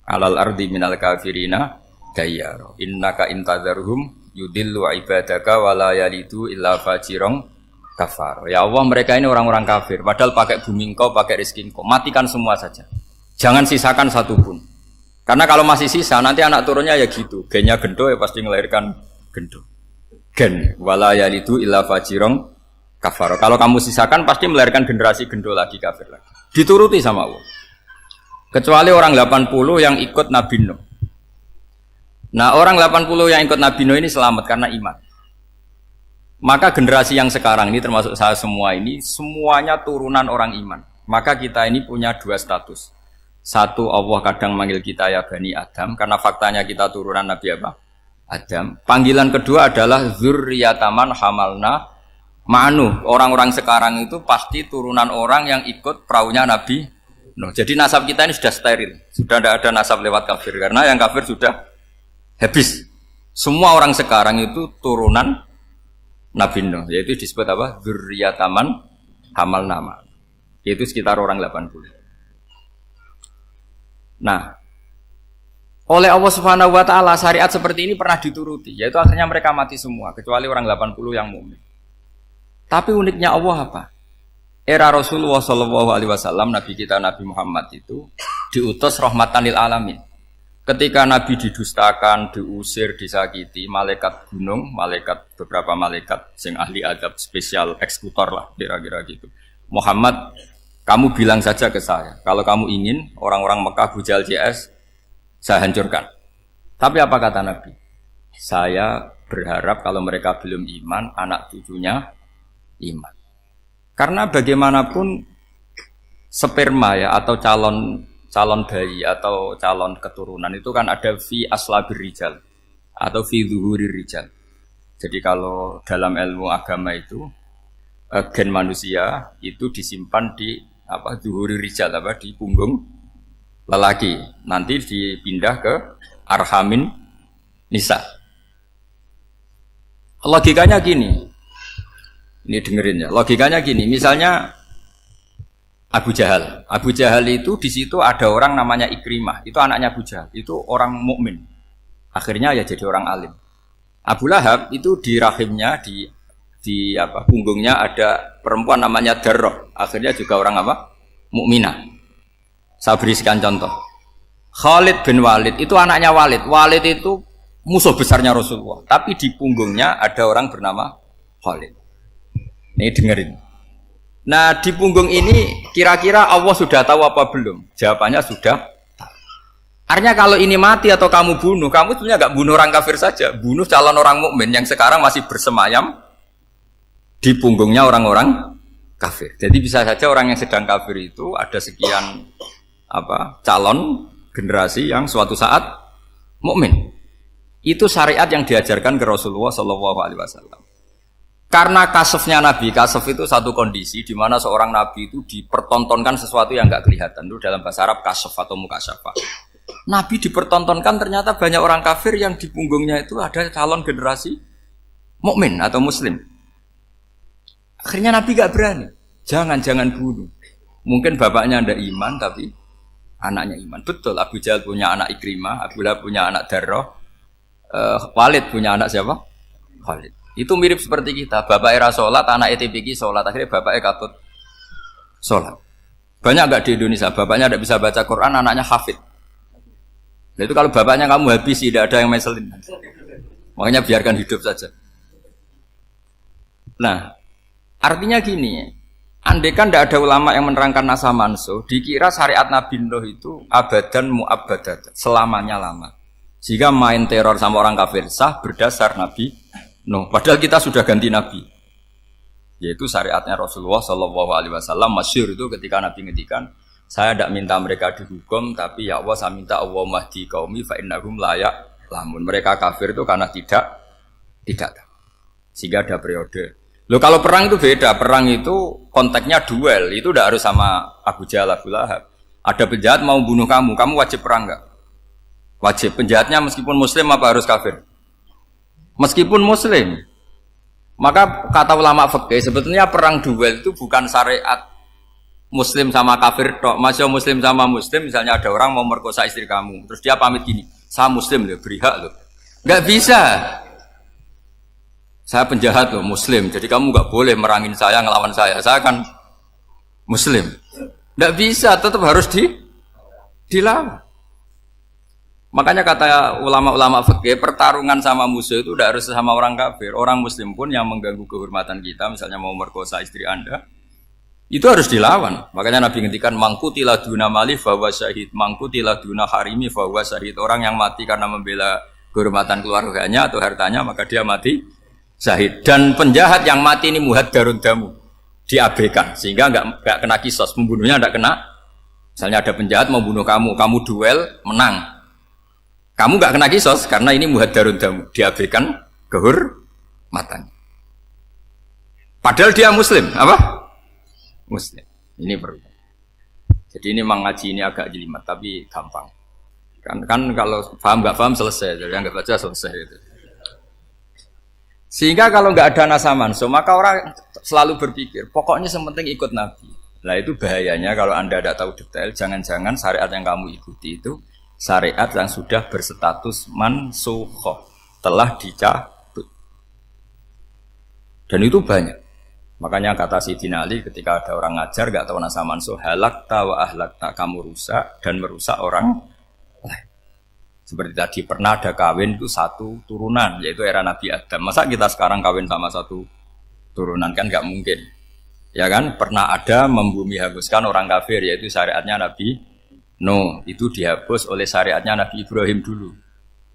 alal ardi minal kafirina dayyara. Innaka intadzarhum yudillu ibadaka wa la yalidu illa fajirong kafar. Ya Allah, mereka ini orang-orang kafir, padahal pakai bumi engkau, pakai rezeki engkau, matikan semua saja. Jangan sisakan satupun. Karena kalau masih sisa, nanti anak turunnya ya gitu. Gennya gendo ya pasti melahirkan gendo. Gen, wala yalidu illa fajirong kafar. Kalau kamu sisakan pasti melahirkan generasi gendo lagi, kafir lagi. Dituruti sama Allah. Kecuali orang 80 yang ikut Nabi Nuh. Nah, orang 80 yang ikut Nabi Nuh ini selamat karena iman. Maka generasi yang sekarang ini termasuk saya semua ini, semuanya turunan orang iman. Maka kita ini punya 2 status. 1, Allah kadang manggil kita ya Bani Adam, karena faktanya kita turunan Nabi apa? Adam. Panggilan kedua adalah Zurriyataman Hamalna Ma'nu. Orang-orang sekarang itu pasti turunan orang yang ikut perahunya Nabi Nuh. Jadi nasab kita ini sudah steril. Sudah tidak ada nasab lewat kafir, karena yang kafir sudah habis. Semua orang sekarang itu turunan Nabi Nuh, yaitu disebut apa? Zurriyataman Hamalna Ma'nu. Yaitu sekitar orang 80. Nah, oleh Allah Subhanahu wa taala syariat seperti ini pernah dituruti, yaitu akhirnya mereka mati semua kecuali orang 80 yang mukmin. Tapi uniknya Allah apa? Era Rasulullah sallallahu alaihi wasallam, nabi kita Nabi Muhammad itu diutus rahmatan lil alamin. Ketika Nabi didustakan, diusir, disakiti, malaikat gunung, beberapa malaikat sing ahli adab spesial eksekutor lah kira-kira gitu. Muhammad, kamu bilang saja ke saya, kalau kamu ingin orang-orang Mekah Bujal CS, saya hancurkan. Tapi apa kata Nabi? Saya berharap kalau mereka belum iman, anak cucunya iman. Karena bagaimanapun sperma ya, atau calon bayi atau calon keturunan itu kan ada fi aslabir rijal atau fi zuhurir rijal. Jadi kalau dalam ilmu agama itu gen manusia itu disimpan di zuhuri rijal, di punggung lelaki, nanti dipindah ke arhamin nisa. Logikanya gini, ini dengerin ya, logikanya gini, misalnya Abu Jahal itu di situ ada orang namanya Ikrimah, itu anaknya Abu Jahal, itu orang mukmin, akhirnya ya jadi orang alim. Abu Lahab itu di rahimnya, di punggungnya ada perempuan namanya Darroh, akhirnya juga orang mukminah. Saya berikan contoh. Khalid bin Walid itu anaknya Walid. Walid itu musuh besarnya Rasulullah, tapi di punggungnya ada orang bernama Khalid. Ini dengerin. Nah, di punggung ini kira-kira Allah sudah tahu apa belum? Jawabannya sudah. Artinya kalau ini mati atau kamu bunuh, kamu sebenarnya nggak bunuh orang kafir saja, bunuh calon orang mukmin yang sekarang masih bersemayam di punggungnya orang-orang kafir. Jadi bisa saja orang yang sedang kafir itu ada sekian calon generasi yang suatu saat mukmin. Itu syariat yang diajarkan ke Rasulullah Shallallahu Alaihi Wasallam. Karena kasofnya Nabi, kasof itu satu kondisi di mana seorang Nabi itu dipertontonkan sesuatu yang nggak kelihatan. Itu dalam bahasa Arab kasof atau mukasyafa. Nabi dipertontonkan ternyata banyak orang kafir yang di punggungnya itu ada calon generasi mukmin atau muslim. Akhirnya Nabi gak berani. Jangan bunuh. Mungkin bapaknya ada iman tapi anaknya iman. Betul, Abu Jahal punya anak Ikrimah, Abu Lahab punya anak Darroh, Walid punya anak siapa? Khalid. Itu mirip seperti kita. Bapak era sholat, anak ETPK sholat. Akhirnya bapaknya katut sholat. Banyak gak di Indonesia? Bapaknya tidak bisa baca Quran, anaknya hafid. Nah, itu kalau bapaknya kamu habis, tidak ada yang meselin. Makanya biarkan hidup saja. Nah, artinya gini, andaikan tidak ada ulama yang menerangkan nasa mansuh, dikira syariat Nabi Nuh itu abadan mu'abbadat, selamanya lama. Sehingga main teror sama orang kafir sah berdasar Nabi Nuh. Padahal kita sudah ganti Nabi. Yaitu syariatnya Rasulullah Shallallahu Alaihi Wasallam masyhur itu ketika Nabi ngendikan, saya tidak minta mereka dihukum, tapi ya Allah saya minta Allah mahdi qaumi fa innahum layak lamun. Mereka kafir itu karena tidak tahu. Sehingga ada periode. Loh kalau perang itu beda, perang itu konteksnya duel, itu tidak harus sama Abu Jahal, Abu Lahab. Ada penjahat mau bunuh kamu wajib perang enggak? Wajib. Penjahatnya meskipun muslim apa harus kafir? Meskipun muslim. Maka kata ulama fikih sebetulnya perang duel itu bukan syariat muslim sama kafir tok. Masih muslim sama muslim, misalnya ada orang mau merkosa istri kamu, terus dia pamit gini, saya muslim loh, beri hak loh. Enggak bisa. Saya penjahat loh, muslim. Jadi kamu enggak boleh merangin saya, ngelawan saya. Saya kan muslim. Enggak bisa, tetap harus dilawan. Makanya kata ulama-ulama fikih, pertarungan sama musuh itu tidak harus sama orang kafir. Orang muslim pun yang mengganggu kehormatan kita, misalnya mau merkosa istri Anda, itu harus dilawan. Makanya Nabi ngendikan mangkutila duna mali fahuwa syahid, mangkutila duna harimi fahuwa syahid. Orang yang mati karena membela kehormatan keluarganya atau hartanya, maka dia mati syahid. Dan penjahat yang mati ini muhaddarun damu, diabaikan sehingga enggak kena kisos, pembunuhnya enggak kena. Misalnya ada penjahat mau bunuh kamu duel menang, kamu enggak kena kisos karena ini muhaddarun damu, diabaikan kehormatan. Padahal dia muslim, apa? Muslim. Ini perlu. Jadi ini memang ngaji ini agak jelimet tapi gampang. Kan kalau paham enggak paham selesai, jadi anggap aja selesai itu. Sehingga kalau nggak ada nasa mansuh, maka orang selalu berpikir, pokoknya sementing ikut Nabi. Nah itu bahayanya kalau Anda tidak tahu detail, jangan-jangan syariat yang kamu ikuti itu syariat yang sudah berstatus mansukhoh, telah dicabut. Dan itu banyak. Makanya kata Sayyidina Ali ketika ada orang ngajar nggak tahu nasa mansuh, halakta wa ahlakta, kamu rusak dan merusak orang lain. Seperti tadi pernah ada kawin itu satu turunan, yaitu era Nabi Adam. Masa kita sekarang kawin sama satu turunan, kan nggak mungkin. Ya kan, pernah ada membumi hanguskan orang kafir, yaitu syariatnya Nabi Nuh. Itu dihapus oleh syariatnya Nabi Ibrahim dulu.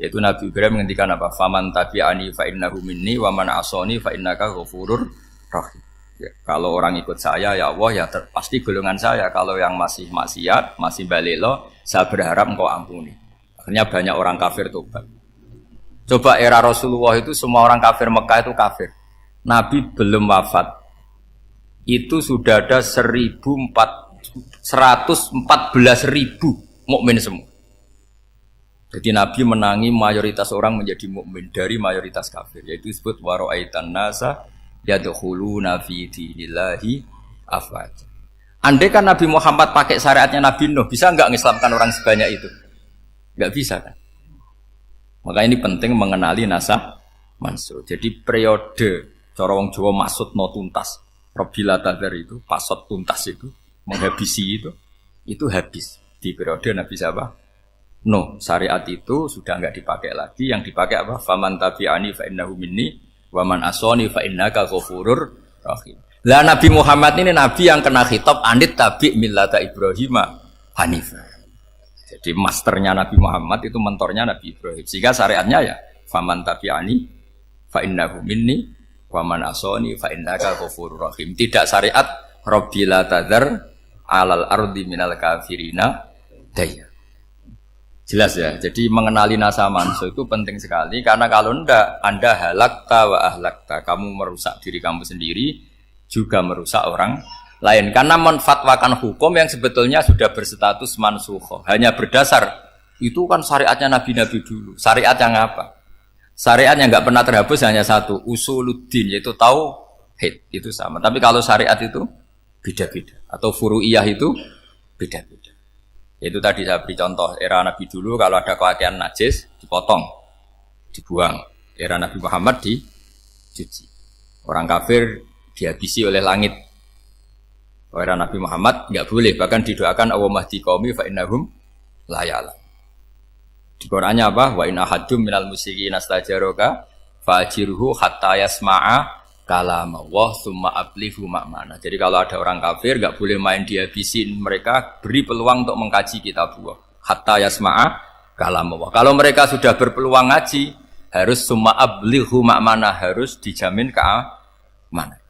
Yaitu Nabi Ibrahim menghentikan apa? Faman tabi'ani fa innahu minni wa man asoni fa innaka ghafurur rahim. Ya, kalau orang ikut saya ya Allah ya pasti golongan saya. Kalau yang masih maksiat, masih balelo, saya berharap engkau ampuni. Akhirnya banyak orang kafir tobat. Coba era Rasulullah itu semua orang kafir Mekah itu kafir. Nabi belum wafat. Itu sudah ada 114.000 mukmin semua. Jadi Nabi menangi mayoritas orang menjadi mukmin dari mayoritas kafir. Yaitu disebut wara'aitan nasa yadkhuluna fi dinillahi afwaja. Andai kan Nabi Muhammad pakai syariatnya Nabi Nuh, bisa enggak ngislamkan orang sebanyak itu? Enggak bisa kan? Maka ini penting mengenali nasah mansuh. Jadi periode cara wong Jawa maksud no tuntas. Robila tadar itu, pasot tuntas itu, menghabisi itu habis. Di periode Nabi siapa? Nuh. Syariat itu sudah enggak dipakai lagi. Yang dipakai apa? Faman tabi'ani fa innahu minni wa man asoni fa innaka ghafurur rahim. Lah Nabi Muhammad ini Nabi yang kena khitab anit tabi' millata Ibrahim hanifah. Jadi masternya Nabi Muhammad itu mentornya Nabi Ibrahim. Sehingga syariatnya ya faman tabi'ani fa innahu minni wa man asoni fa innaka ghafurur rahim. Tidak syariat rabbila tadhar alal ardi minal kafirina daya. Jelas ya. Jadi mengenali nasa mansuh itu penting sekali karena kalau enggak Anda halakta wa ahlakta, kamu merusak diri kamu sendiri juga merusak orang lain karena menfatwakan hukum yang sebetulnya sudah berstatus mansukh. Hanya berdasar itu kan syariatnya nabi-nabi dulu. Syariat yang apa? Syariat yang enggak pernah terhapus hanya satu, usuluddin, yaitu tauhid, itu sama. Tapi kalau syariat itu beda-beda atau furu'iyah itu beda-beda. Itu tadi saya beri contoh era Nabi dulu kalau ada pakaian najis dipotong, dibuang. Era Nabi Muhammad dicuci. Orang kafir dihabisi oleh langit. Era Nabi Muhammad enggak boleh, bahkan didoakan Allahumma hdi qaumi fa innahum la ya'lam. Di Qur'annya apa? Wa in ahadum minal musyrikin astajaraka fa'jirhu hatta yasma'a kalamullah tsumma ablihu ma'mana. Jadi kalau ada orang kafir enggak boleh main dihabisin, mereka beri peluang untuk mengkaji kitabullah. Hatta yasma'a kalam Allah. Kalau mereka sudah berpeluang ngaji, harus summa ablighu ma'mana, harus dijamin keamanan.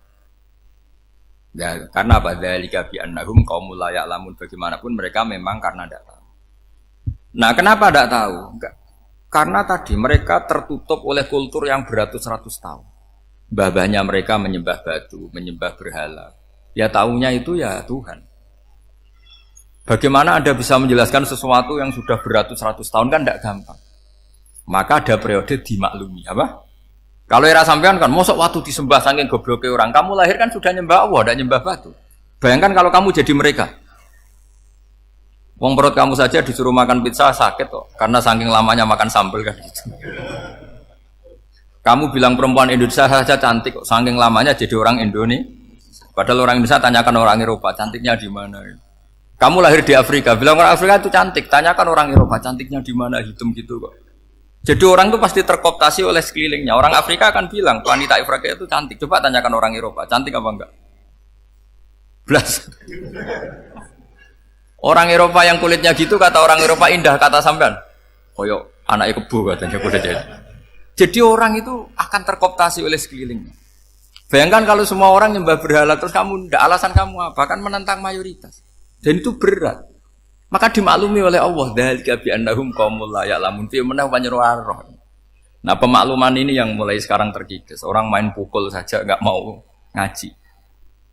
Ya, karena apa? Dzalika bi annahum qaumul la ya'lamun. Bagaimanapun mereka memang karena tidak tahu. Nah, kenapa tidak tahu? Enggak. Karena tadi mereka tertutup oleh kultur yang beratus-ratus tahun. Mbah-mbahnya mereka menyembah batu, menyembah berhala. Ya taunya itu ya Tuhan. Bagaimana Anda bisa menjelaskan sesuatu yang sudah beratus-ratus tahun kan tidak gampang. Maka ada periode dimaklumi, apa? Kalau era sampean kan, mosok waktu disembah saking gobloknya orang, kamu lahir kan sudah nyembah Allah, tidak nyembah batu. Bayangkan kalau kamu jadi mereka. Wong perut kamu saja disuruh makan pizza sakit kok, karena saking lamanya makan sambal kan gitu. Kamu bilang perempuan Indonesia saja cantik kok, saking lamanya jadi orang Indonesia. Padahal orang Indonesia tanyakan orang Eropa, cantiknya di mana? Kamu lahir di Afrika, bilang orang Afrika itu cantik, tanyakan orang Eropa, cantiknya di mana, hitam gitu kok. Jadi orang itu pasti terkooptasi oleh sekelilingnya. Orang Afrika akan bilang, wanita Afrika itu cantik. Coba tanyakan orang Eropa, cantik apa enggak? Belas. Orang Eropa yang kulitnya gitu, kata orang Eropa indah, kata sampean. Koyok anaknya kebo katanya, udah jadi. Jadi orang itu akan terkooptasi oleh sekelilingnya. Bayangkan kalau semua orang nyembah berhala, terus kamu, enggak, alasan kamu apa? Kan menentang mayoritas. Dan itu berat. Maka dimaklumi oleh Allah, dzalika bi annahum qaumul la ya'lamun fi manah panyeruarah. Nah, pemakluman ini yang mulai sekarang terkikis. Orang main pukul saja enggak mau ngaji.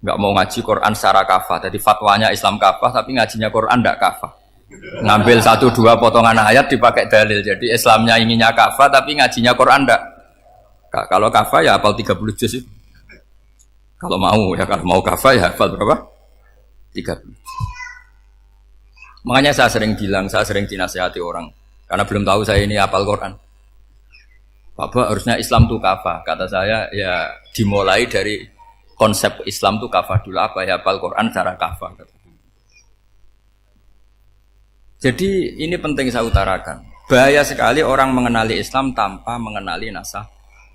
Enggak mau ngaji Quran secara kafah. Jadi fatwanya Islam kafah tapi ngajinya Quran enggak kafah. Ngambil 1-2 potongan ayat dipakai dalil. Jadi Islamnya inginnya kafah tapi ngajinya Quran enggak. Kalau kafah ya hafal 30 juz itu. Kalau mau ya, kalau mau kafah ya hafal berapa? 30. Makanya saya sering bilang, saya sering dinasihati orang karena belum tahu saya ini hafal Quran. Bapak harusnya Islam itu kafah. Kata saya ya dimulai dari konsep Islam itu kafah dulu, apa ya hafal Quran secara kafah. Jadi ini penting saya utarakan. Bahaya sekali orang mengenali Islam tanpa mengenali nasah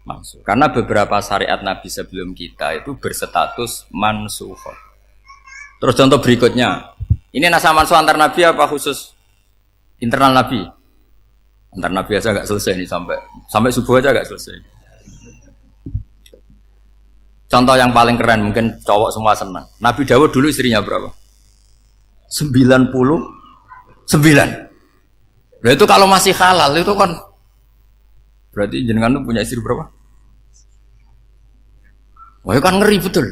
mansukh. Karena beberapa syariat Nabi sebelum kita itu berstatus mansukh. Terus contoh berikutnya. Ini nasah mansukh antar Nabi apa khusus internal Nabi? Antar Nabi aja nggak selesai nih sampai subuh aja nggak selesai. Contoh yang paling keren mungkin cowok semua senang. Nabi Dawud dulu istrinya berapa? 99. Nah itu kalau masih halal itu kan berarti jenengan tuh punya istri berapa? Wah itu kan ngeri betul.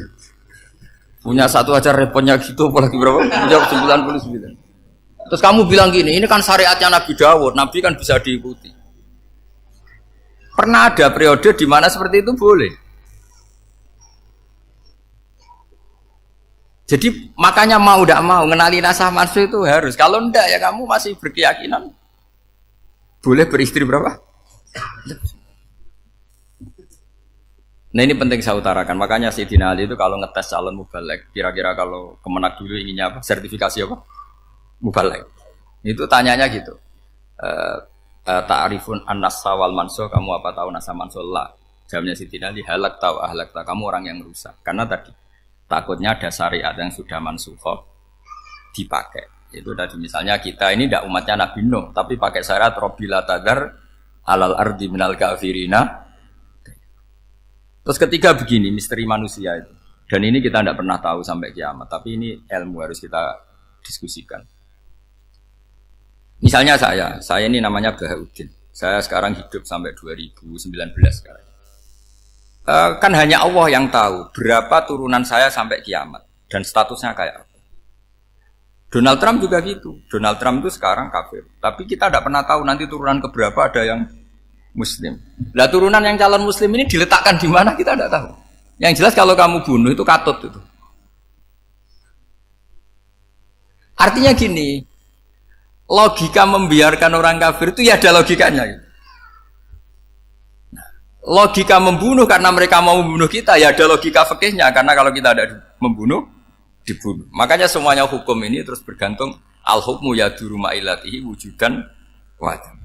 Punya satu aja repotnya gitu, apalagi berapa? Punya 99. Terus kamu bilang gini, ini kan syariatnya Nabi Dawud, Nabi kan bisa diikuti. Pernah ada periode di mana seperti itu boleh. Jadi makanya mau tidak mau ngenali nasah mansukh itu harus. Kalau enggak ya kamu masih berkeyakinan boleh beristri berapa? Nah ini penting saya utarakan. Makanya Sayyidina Ali itu kalau ngetes calon mubaligh, kira-kira kalau Kemenak dulu inginnya apa? Sertifikasi apa? Mubaligh. Itu tanyanya gitu. Ta'rifun an-nassa wal mansukh, kamu apa tahu nasah mansukh? La. Jawabnya Sayyidina Ali, halak tahu ahlak tahu, kamu orang yang rusak. Karena tadi takutnya ada syariat yang sudah mansukh dipakai. Itu tadi misalnya kita ini tidak umatnya Nabi Nuh, tapi pakai syarat Robbila tadar alal ardi minal kafirina. Terus ketiga begini, misteri manusia itu. Dan ini kita tidak pernah tahu sampai kiamat, tapi ini ilmu harus kita diskusikan. Misalnya saya ini namanya Bahauddin. Saya sekarang hidup sampai 2019 sekarang. Kan hanya Allah yang tahu berapa turunan saya sampai kiamat dan statusnya kayak apa. Donald Trump juga gitu. Donald Trump itu sekarang kafir, tapi kita tidak pernah tahu nanti turunan keberapa ada yang Muslim. Lah turunan yang calon Muslim ini diletakkan di mana kita tidak tahu. Yang jelas kalau kamu bunuh itu katut itu. Artinya gini, logika membiarkan orang kafir itu ya ada logikanya. Logika membunuh karena mereka mau membunuh kita ya ada logika fikihnya, karena kalau kita ada membunuh dibunuh. Makanya semuanya hukum ini terus bergantung al-hukmu yaduru ma'ilatihi wujudan wajib.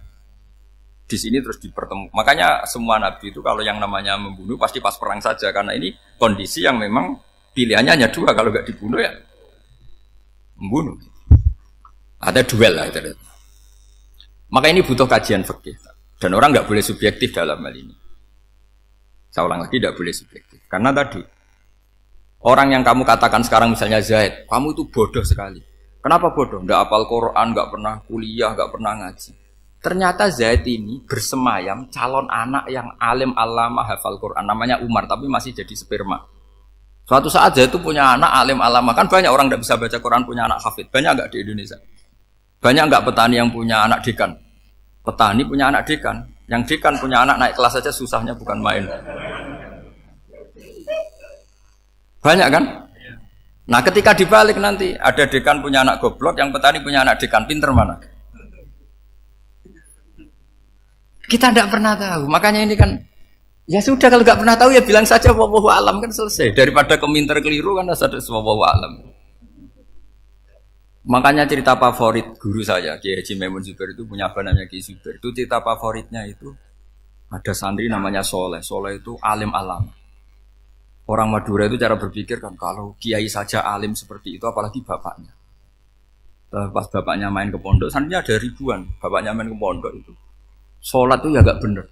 Di sini terus dipertemukan. Makanya semua nabi itu kalau yang namanya membunuh pasti pas perang saja, karena ini kondisi yang memang pilihannya hanya dua, kalau nggak dibunuh ya membunuh. Ada duel lah itu. Maka ini butuh kajian fikih. Dan orang nggak boleh subjektif dalam hal ini. Saya ulang lagi, tidak boleh subjektif. Karena tadi, orang yang kamu katakan sekarang misalnya Zaid, kamu itu bodoh sekali. Kenapa bodoh? Nggak hafal Quran, nggak pernah kuliah, nggak pernah ngaji. Ternyata Zaid ini bersemayam calon anak yang alim alama hafal Quran. Namanya Umar, tapi masih jadi sperma. Suatu saat Zaid itu punya anak alim alama. Kan banyak orang nggak bisa baca Quran punya anak hafid. Banyak nggak di Indonesia? Banyak nggak petani yang punya anak dekan? Petani punya anak dekan. Yang dekan punya anak naik kelas saja susahnya bukan main. Banyak kan? Nah ketika dibalik nanti ada dekan punya anak goblok, yang petani punya anak dekan, pinter mana? Kita tidak pernah tahu. Makanya ini kan, ya sudah kalau nggak pernah tahu ya bilang saja wallahu alam kan selesai. Daripada keminter keliru kan ada wallahu alam. Makanya cerita favorit guru saya, Kiai Haji Maimun Zubair itu punya apa namanya Kiai Zubair. Itu cerita favoritnya itu ada santri namanya Soleh. Soleh itu alim alam. Orang Madura itu cara berpikir kan kalau kiai saja alim seperti itu, apalagi bapaknya. Pas bapaknya main ke pondok, santrinya ada ribuan. Bapaknya main ke pondok itu, sholat itu ya gak bener,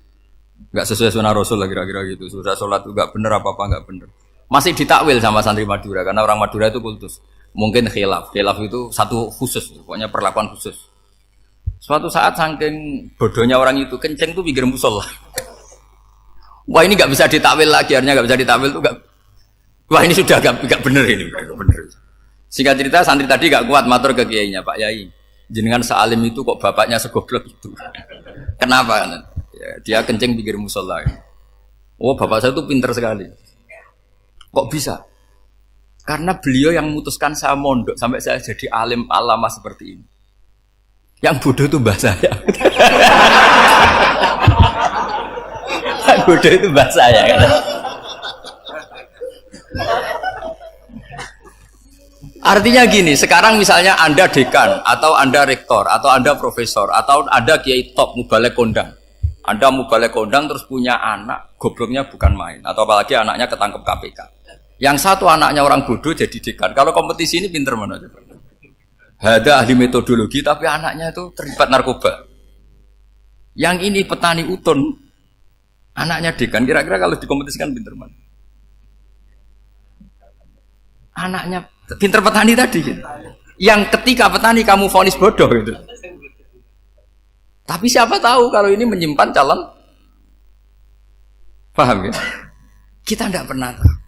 gak sesuai sunnah Rasul lah kira-kira gitu. Sudah sholat itu gak bener apa gak bener. Masih ditakwil sama santri Madura karena orang Madura itu kultus. Mungkin khilaf itu satu khusus, pokoknya perlakuan khusus. Suatu saat saking bodohnya orang itu kenceng tuh pikir musola. Wah ini nggak bisa ditakwil lagi, akhirnya nggak bisa ditakwil tuh nggak. Wah ini sudah nggak bener ini, nggak bener. Singkat cerita santri tadi nggak kuat matur ke kiainya, Pak Yai, jenengan sealim itu kok bapaknya segoblok itu. Kenapa? Ya, dia kencing pikir musola. Oh bapak saya tuh pinter sekali. Kok bisa? Karena beliau yang memutuskan saya mondok sampai saya jadi alim alama seperti ini. Yang bodoh itu mbah saya. Bodoh itu bahasa saya kan. Artinya gini, sekarang misalnya Anda dekan atau Anda rektor atau Anda profesor atau Anda kiai top mubalek kondang. Anda mubalek kondang terus punya anak gobloknya bukan main atau apalagi anaknya ketangkep KPK. Yang satu anaknya orang bodoh jadi dekan. Kalau kompetisi ini pinter mana coba? Ada ahli metodologi tapi anaknya itu terlibat narkoba. Yang ini petani utun, anaknya dekan, kira-kira kalau dikompetisikan pinter mana? Anaknya pinter petani tadi gitu. Yang ketika petani kamu vonis bodoh gitu. Tapi siapa tahu kalau ini menyimpan calon. Paham ya? Kita tidak pernah tahu.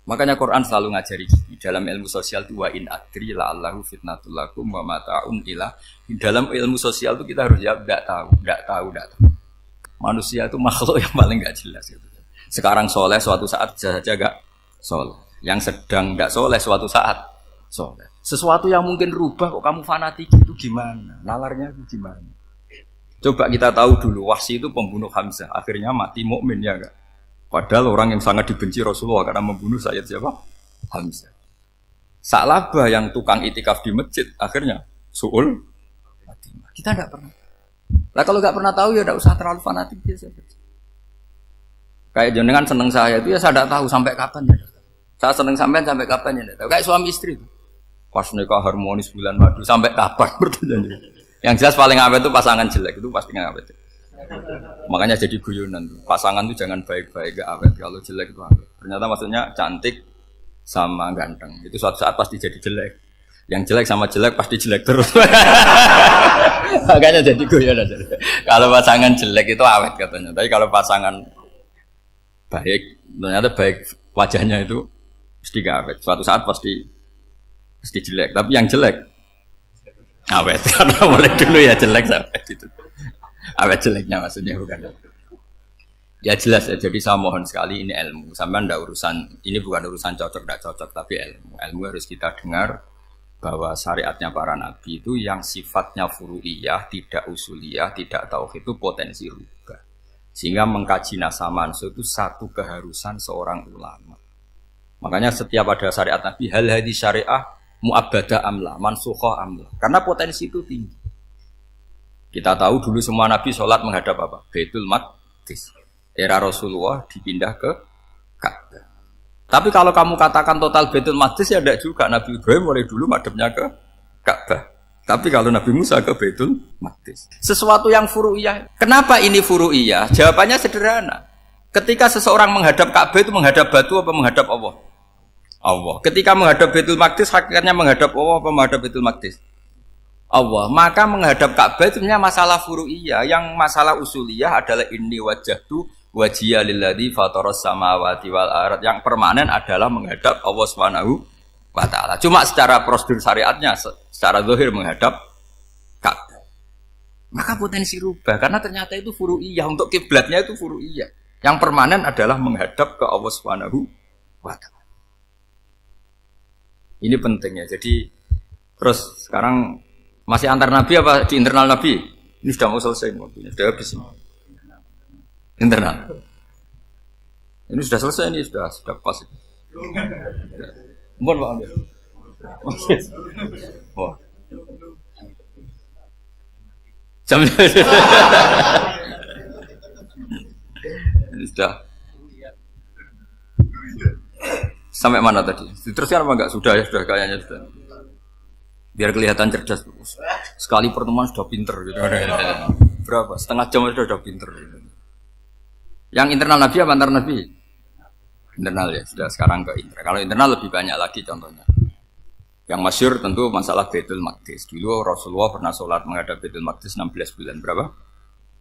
Makanya Quran selalu ngajari dalam ilmu sosial itu wa in adri la'allahu fitnatul lakum wa mata'un ila. Dalam ilmu sosial itu kita harus jawab tidak tahu. Manusia itu makhluk yang paling nggak jelas gitu. Sekarang soleh, suatu saat saja nggak soleh. Yang sedang nggak soleh, suatu saat soleh. Sesuatu yang mungkin rubah kok kamu fanatik itu gimana? Nalarnya itu gimana? Coba kita tahu dulu, Wahsy itu pembunuh Hamzah, akhirnya mati mukmin ya enggak? Padahal orang yang sangat dibenci Rasulullah karena membunuh Sayyid siapa? Hamzah. Sa'labah yang tukang itikaf di masjid, akhirnya su'ul Fatimah. Kita enggak pernah. Lah kalau nggak pernah tahu ya tidak usah terlalu fanatik biasa. Kayak jenengan seneng saya itu ya saya tidak tahu sampai kapan ya. Saya seneng sampean sampai kapan ya. Tahu. Kayak suami istri itu. Pas nikah harmonis bulan madu sampai kapan bertanya. Yang jelas paling awet itu pasangan jelek itu pasti nggak awet. Makanya jadi guyonan tuh. Pasangan itu jangan baik-baik gak awet, kalau jelek itu awet. Ternyata maksudnya cantik sama ganteng. Itu suatu saat pasti jadi jelek. Yang jelek sama jelek pasti jelek terus. Makanya jadi guyonan. Kalau pasangan jelek itu awet katanya. Tapi kalau pasangan baik, ternyata baik wajahnya itu mesti gak awet. Suatu saat pasti jelek. Tapi yang jelek awet. Karena mulai dulu ya jelek sampai gitu. Awet jeleknya maksudnya bukan. Ya jelas ya. Jadi saya mohon sekali ini ilmu. Sampai ndak urusan ini bukan urusan cocok tidak cocok tapi ilmu. Ilmu harus kita dengar bahwa syariatnya para nabi itu yang sifatnya furu'iyah, tidak usuliyah, tidak tauhid itu potensi rubah. Sehingga mengkaji nasah mansuh itu satu keharusan seorang ulama. Makanya setiap ada syariat nabi hal hadis syariah mu'abbadah amla, mansukha amla. Karena potensi itu tinggi. Kita tahu dulu semua nabi sholat menghadap apa? Baitul Maqdis. Era Rasulullah dipindah ke Ka'bah. Tapi kalau kamu katakan total Baitul Maqdis ya tidak juga. Nabi Ibrahim mulai dulu madhabnya ke Ka'bah. Tapi kalau Nabi Musa ke Baitul Maqdis. Sesuatu yang furu'iyah. Kenapa ini furu'iyah? Jawabannya sederhana. Ketika seseorang menghadap Ka'bah itu menghadap batu apa menghadap Allah? Allah. Ketika menghadap Baitul Maqdis hakikatnya menghadap Allah apa menghadap Baitul Maqdis? Allah. Maka menghadap Ka'bah itu sebenarnya masalah furu'iyah. Yang masalah usuliyah adalah inni wajjahtu wajhiya lilladzi fataras samawati wal ardh. Yang permanen adalah menghadap Allah Subhanahu wa ta'ala. Cuma secara prosedur syariatnya secara zahir menghadap Ka'bah. Maka potensi rubah karena ternyata itu furu'iyah, untuk kiblatnya itu furu'iyah. Yang permanen adalah menghadap ke Allah Subhanahu wa ta'ala. Ini pentingnya. Jadi terus sekarang masih antar nabi apa di internal nabi? Ini sudah mau selesai waktunya, sudah habis ini. Internal. Ini sudah selesai, ini sudah pas. Mohon Pak ambil. Oh. Jam ini sudah. Sampai mana tadi? Diteruskan apa enggak? Sudah ya, sudah kayaknya sudah. Biar kelihatan cerdas. Sekali pertemuan sudah pinter gitu. Berapa? Setengah jam sudah pinter gitu. Yang internal nabi apa antar nabi? Internal ya, sudah sekarang ke internal. Kalau internal lebih banyak lagi contohnya. Yang masyhur tentu masalah Baitul Maqdis. Dulu Rasulullah pernah sholat menghadap Baitul Maqdis 16 bulan. Berapa?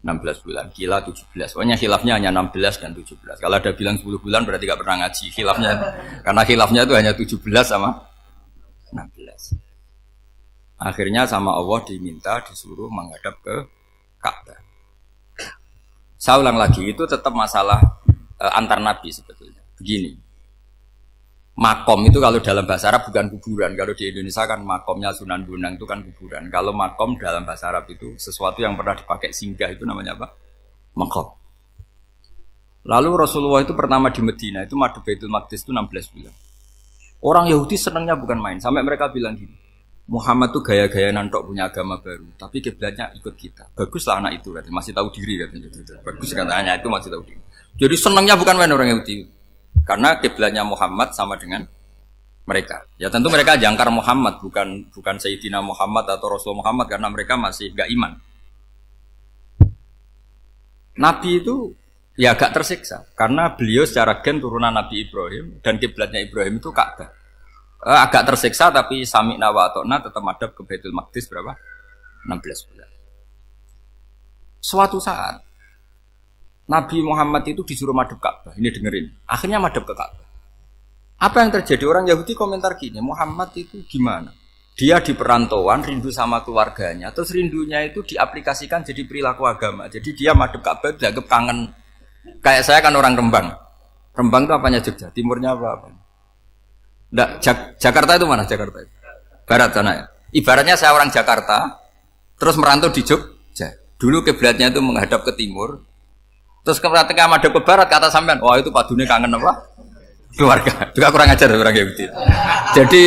16 bulan. Kila 17. Pokoknya khilafnya hanya 16 dan 17. Kalau ada bilang 10 bulan berarti gak pernah ngaji. Khilafnya, karena khilafnya itu hanya 17 sama 16. Akhirnya sama Allah diminta disuruh menghadap ke Ka'bah. Saya ulang lagi, itu tetap masalah antar nabi sebetulnya. Begini, makom itu kalau dalam bahasa Arab bukan kuburan. Kalau di Indonesia kan makomnya Sunan Bonang itu kan kuburan. Kalau makom dalam bahasa Arab itu sesuatu yang pernah dipakai singgah, itu namanya apa? Makom. Lalu Rasulullah itu pertama di Medina itu madhab Baitul Maqdis itu 16 bulan. Orang Yahudi senangnya bukan main, sampai mereka bilang gini, Muhammad tuh gaya-gaya nantok punya agama baru, tapi kiblatnya ikut kita. Baguslah anak itu, katanya. Masih tahu diri katanya. Bagus katanya itu masih tahu diri. Jadi senangnya bukan main orang Yahudi. Karena kiblatnya Muhammad sama dengan mereka. Ya tentu mereka jangkar Muhammad, bukan Sayyidina Muhammad atau Rasul Muhammad, karena mereka masih gak iman. Nabi itu ya agak tersiksa karena beliau secara gen turunan Nabi Ibrahim dan kiblatnya Ibrahim itu Ka'bah. Agak tersiksa tapi sami'na wa ata'na tetap madhab ke Baitul Maqdis berapa? 16 bulan. Suatu saat Nabi Muhammad itu disuruh madhab Ka'bah. Ini dengerin. Akhirnya madhab ke Ka'bah. Apa yang terjadi? Orang Yahudi komentar gini, Muhammad itu gimana? Dia di perantauan, rindu sama keluarganya. Terus rindunya itu diaplikasikan jadi perilaku agama. Jadi dia madhab Ka'bah dianggap kangen. Kayak saya kan orang Rembang. Rembang itu apanya Jogja? Timurnya apa? Nggak, Jakarta itu mana Jakarta itu? Barat sana ya? Ibaratnya saya orang Jakarta, terus merantau di Jogja. Dulu kiblatnya itu menghadap ke timur. Terus ketika madhab ke barat kata sampean, wah itu padune kangen apa? Keluarga. Juga kurang ajar orang Yahudi. Jadi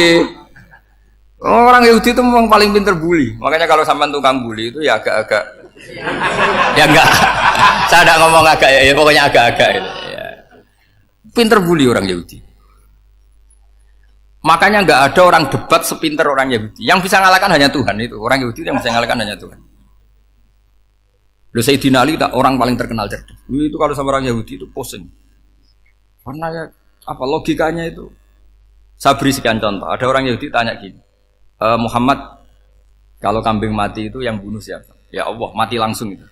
orang Yahudi itu memang paling pinter bully. Makanya kalau sampean tukang bully itu ya agak-agak ya enggak. Saya enggak ngomong agak ya, pokoknya agak-agak ya. Pinter bully orang Yahudi. Makanya enggak ada orang debat sepinter orang Yahudi. Yang bisa ngalahkan hanya Tuhan itu. Orang Yahudi yang bisa ngalahkan hanya Tuhan. Loh Sayyidina Ali tak orang paling terkenal cerdas. Itu kalau sama orang Yahudi itu pusing. Karena ya apa logikanya itu? Saya beri sekian contoh. Ada orang Yahudi tanya gini, Muhammad, kalau kambing mati itu yang bunuh siapa? Ya Allah, mati langsung itu.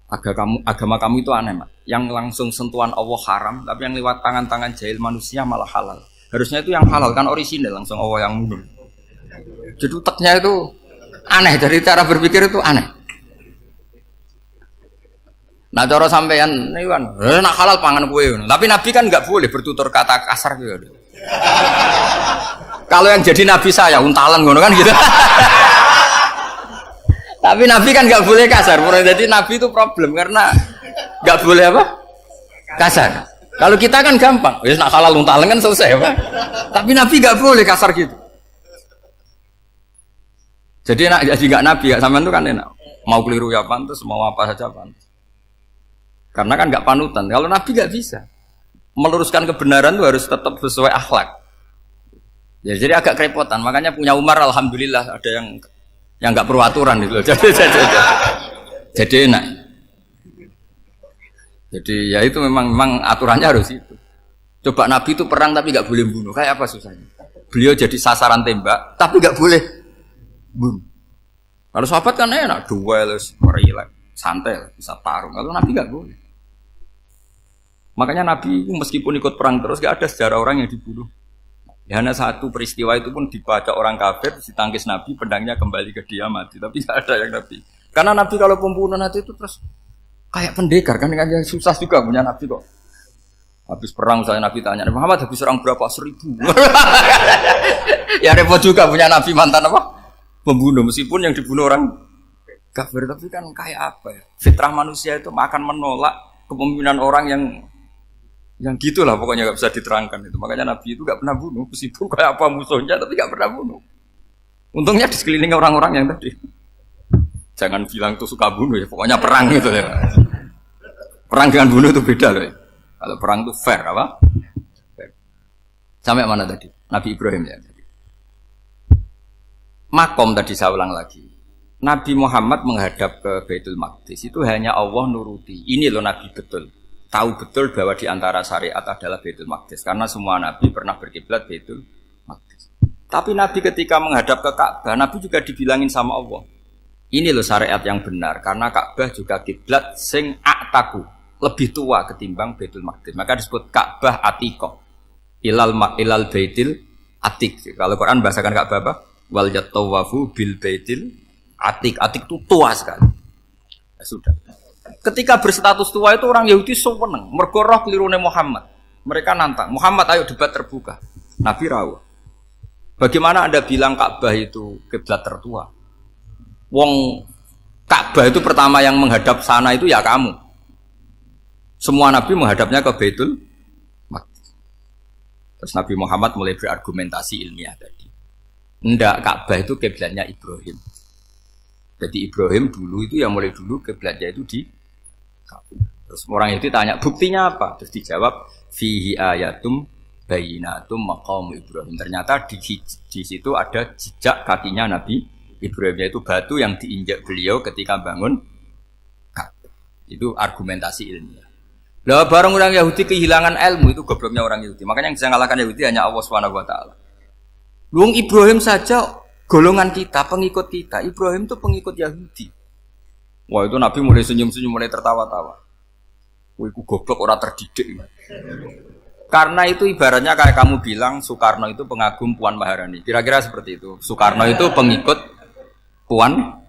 Agama kamu itu aneh, Mak. Yang langsung sentuhan Allah haram, tapi yang lewat tangan-tangan jahil manusia malah halal. Harusnya itu yang halal kan orisinal, langsung Allah yang bunuh. Jadi utaknya itu aneh, dari cara berpikir itu aneh. Nah cara sampean ini kan, nak halal pangan kue. Tapi Nabi kan nggak boleh bertutur kata kasar gitu. Kalau yang jadi Nabi saya untalan ngono kan gitu. Tapi Nabi kan nggak boleh kasar. Jadi Nabi itu problem karena nggak boleh apa? Kasar. Kalau kita kan gampang, wis nak halal untalan kan selesai apa? Tapi Nabi nggak boleh kasar gitu. Jadi nak jadi nggak Nabi, nggak sampean itu kan enak. Mau keliru ya pantas, mau apa saja pantas. Karena kan nggak panutan. Kalau Nabi nggak bisa meluruskan kebenaran itu harus tetap sesuai akhlak. Ya, jadi agak kerepotan. Makanya punya Umar alhamdulillah ada yang nggak perlu aturan gitu loh. Jadi enak. Jadi ya itu memang aturannya harus itu. Coba Nabi itu perang tapi nggak boleh bunuh. Kayak apa susahnya? Beliau jadi sasaran tembak tapi nggak boleh bunuh. Kalau sahabat kan enak, duel, relax, santai, bisa tarung. Kalau Nabi nggak boleh. Makanya Nabi meskipun ikut perang terus nggak ada sejarah orang yang dibunuh. Ya, hanya satu peristiwa itu pun dibaca orang kafir, ditangkis Nabi, pedangnya kembali ke dia mati. Tapi tidak ada yang Nabi. Karena Nabi kalau pembunuh nanti itu terus kayak pendekar kan susah juga punya Nabi kok. Habis perang saya Nabi tanya, Muhammad habis perang berapa? 1000. Ya repot juga punya Nabi mantan apa? Pembunuh meskipun yang dibunuh orang kafir, tapi kan kayak apa ya? Fitrah manusia itu akan menolak kepemimpinan orang yang gitulah pokoknya nggak bisa diterangkan itu. Makanya Nabi itu nggak pernah bunuh, meskipun kayak apa musuhnya tapi nggak pernah bunuh. Untungnya di sekeliling orang-orang yang tadi. Jangan bilang tuh suka bunuh ya, pokoknya perang gitu ya. Perang dengan bunuh itu beda loh. Ya. Kalau perang itu fair apa? Fair. Sampai mana tadi? Nabi Ibrahim ya. Makom tadi saya ulang lagi. Nabi Muhammad menghadap ke Baitul Maqdis itu hanya Allah nuruti. Ini loh Nabi betul. Tahu betul bahwa di antara syariat adalah Baitul Maqdis karena semua nabi pernah berkiblat Baitul Maqdis. Tapi Nabi ketika menghadap ke Ka'bah, Nabi juga dibilangin sama Allah. Ini loh syariat yang benar karena Ka'bah juga kiblat sing a'taku, lebih tua ketimbang Baitul Maqdis. Maka disebut Ka'bah Atiqah. Ilal Baitil Atiq. Kalau Quran bahasakan Ka'bah apa? Wal yatawafu bil Baitil Atiq. Atiq itu tua sekali. Ya, sudah. Ketika berstatus tua itu orang Yahudi seneng, mergo roh kelirune Muhammad. Mereka nantang, Muhammad ayo debat terbuka. Nabi rawuh. Bagaimana Anda bilang Ka'bah itu kiblat tertua? Wong Ka'bah itu pertama yang menghadap sana itu ya kamu. Semua nabi menghadapnya ke Baitul Maqdis. Terus Nabi Muhammad mulai berargumentasi ilmiah tadi. Enggak, Ka'bah itu kiblatnya Ibrahim. Jadi Ibrahim dulu itu yang mulai dulu kiblatnya itu di Ka'bah. Terus orang itu tanya buktinya apa? Terus dijawab fihi ayatum bayinatum maqam Ibrahim. Ternyata di situ ada jejak kakinya Nabi Ibrahim, yaitu batu yang diinjak beliau ketika bangun Ka'bah. Itu argumentasi ilmiah. Lah barang orang Yahudi kehilangan ilmu itu gobloknya orang Yahudi. Makanya yang bisa mengalahkan Yahudi hanya Allah Subhanahu wa taala. Luang Ibrahim saja golongan kita, pengikut kita. Ibrahim itu pengikut Yahudi. Wah itu Nabi mulai senyum-senyum, mulai tertawa-tawa. Wah itu goblok, orang terdidik. Karena itu ibaratnya kayak kamu bilang Soekarno itu pengagum Puan Maharani. Kira-kira seperti itu. Soekarno itu pengikut Puan.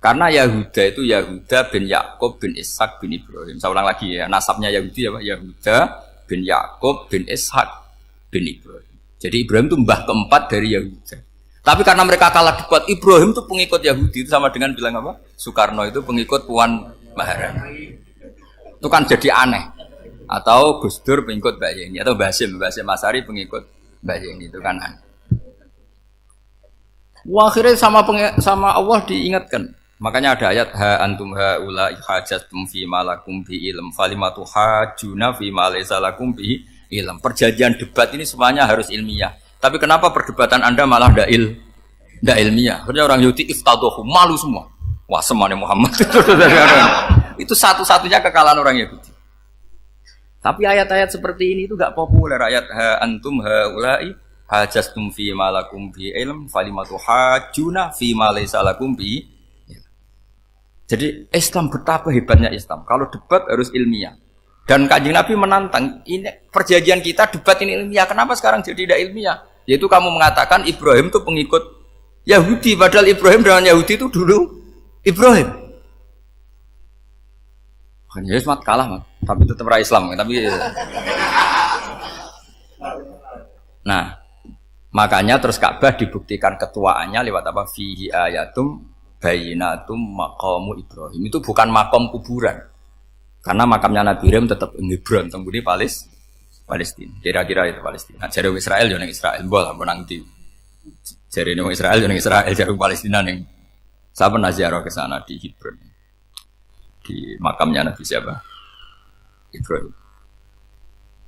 Karena Yahuda itu Yahuda bin Yakub bin Ishak bin Ibrahim. Saya ulang lagi ya, nasabnya Yahudi ya Pak. Yahuda bin Yakub bin Ishak bin Ibrahim. Jadi Ibrahim itu mbah keempat dari Yahuda. Tapi karena mereka kalah debat, Ibrahim itu pengikut Yahudi, itu sama dengan bilang apa? Soekarno itu pengikut Puan Maharani. Itu kan jadi aneh. Atau Gus Dur pengikut Mbak Yeni, atau Basim Masari pengikut Mbak Yeni, itu kan aneh. Wah, akhirnya sama Allah diingatkan. Makanya ada ayat ha antum haula hajjatum fi malakum bi ilm falimatu hajuna fi ma laysa lakum bi ilm. Perjanjian debat ini semuanya harus ilmiah. Tapi kenapa perdebatan Anda malah ndak ilmiah? Akhirnya orang Yahudi iftadohu, malu semua. Wah, semuanya Muhammad. Itu satu-satunya kekalahan orang Yahudi. Tapi ayat-ayat seperti ini itu enggak populer. Ayat ha antum haula'i hajastum fi malakum bi ilm falimatu hajuna fi ma laysa lakum bi. Jadi Islam betapa hebatnya Islam. Kalau debat harus ilmiah. Dan Kanjeng Nabi menantang, ini perjanjian kita debat ini ilmiah. Kenapa sekarang jadi tidak ilmiah? Yaitu kamu mengatakan Ibrahim itu pengikut Yahudi, padahal Ibrahim dengan Yahudi itu dulu Ibrahim. Kan Yesus kalah, man. Tapi tetap Islam. Tapi nah, makanya terus Ka'bah dibuktikan ketuaannya lewat apa? Fihi ayatum bayinatum maqamu Ibrahim. Itu bukan makom kuburan. Karena makamnya Nabi Ibrahim tetap di Hebron, tenggune Palestina. Kira-kira itu Palestina. Jare Israel yo ning Israel, bola menang di. Jare ning Israel yo ning Israel, jare Palestina ning. Saya pernah ziarah ke sana di Hebron. Di makamnya Nabi siapa? Ibrahim.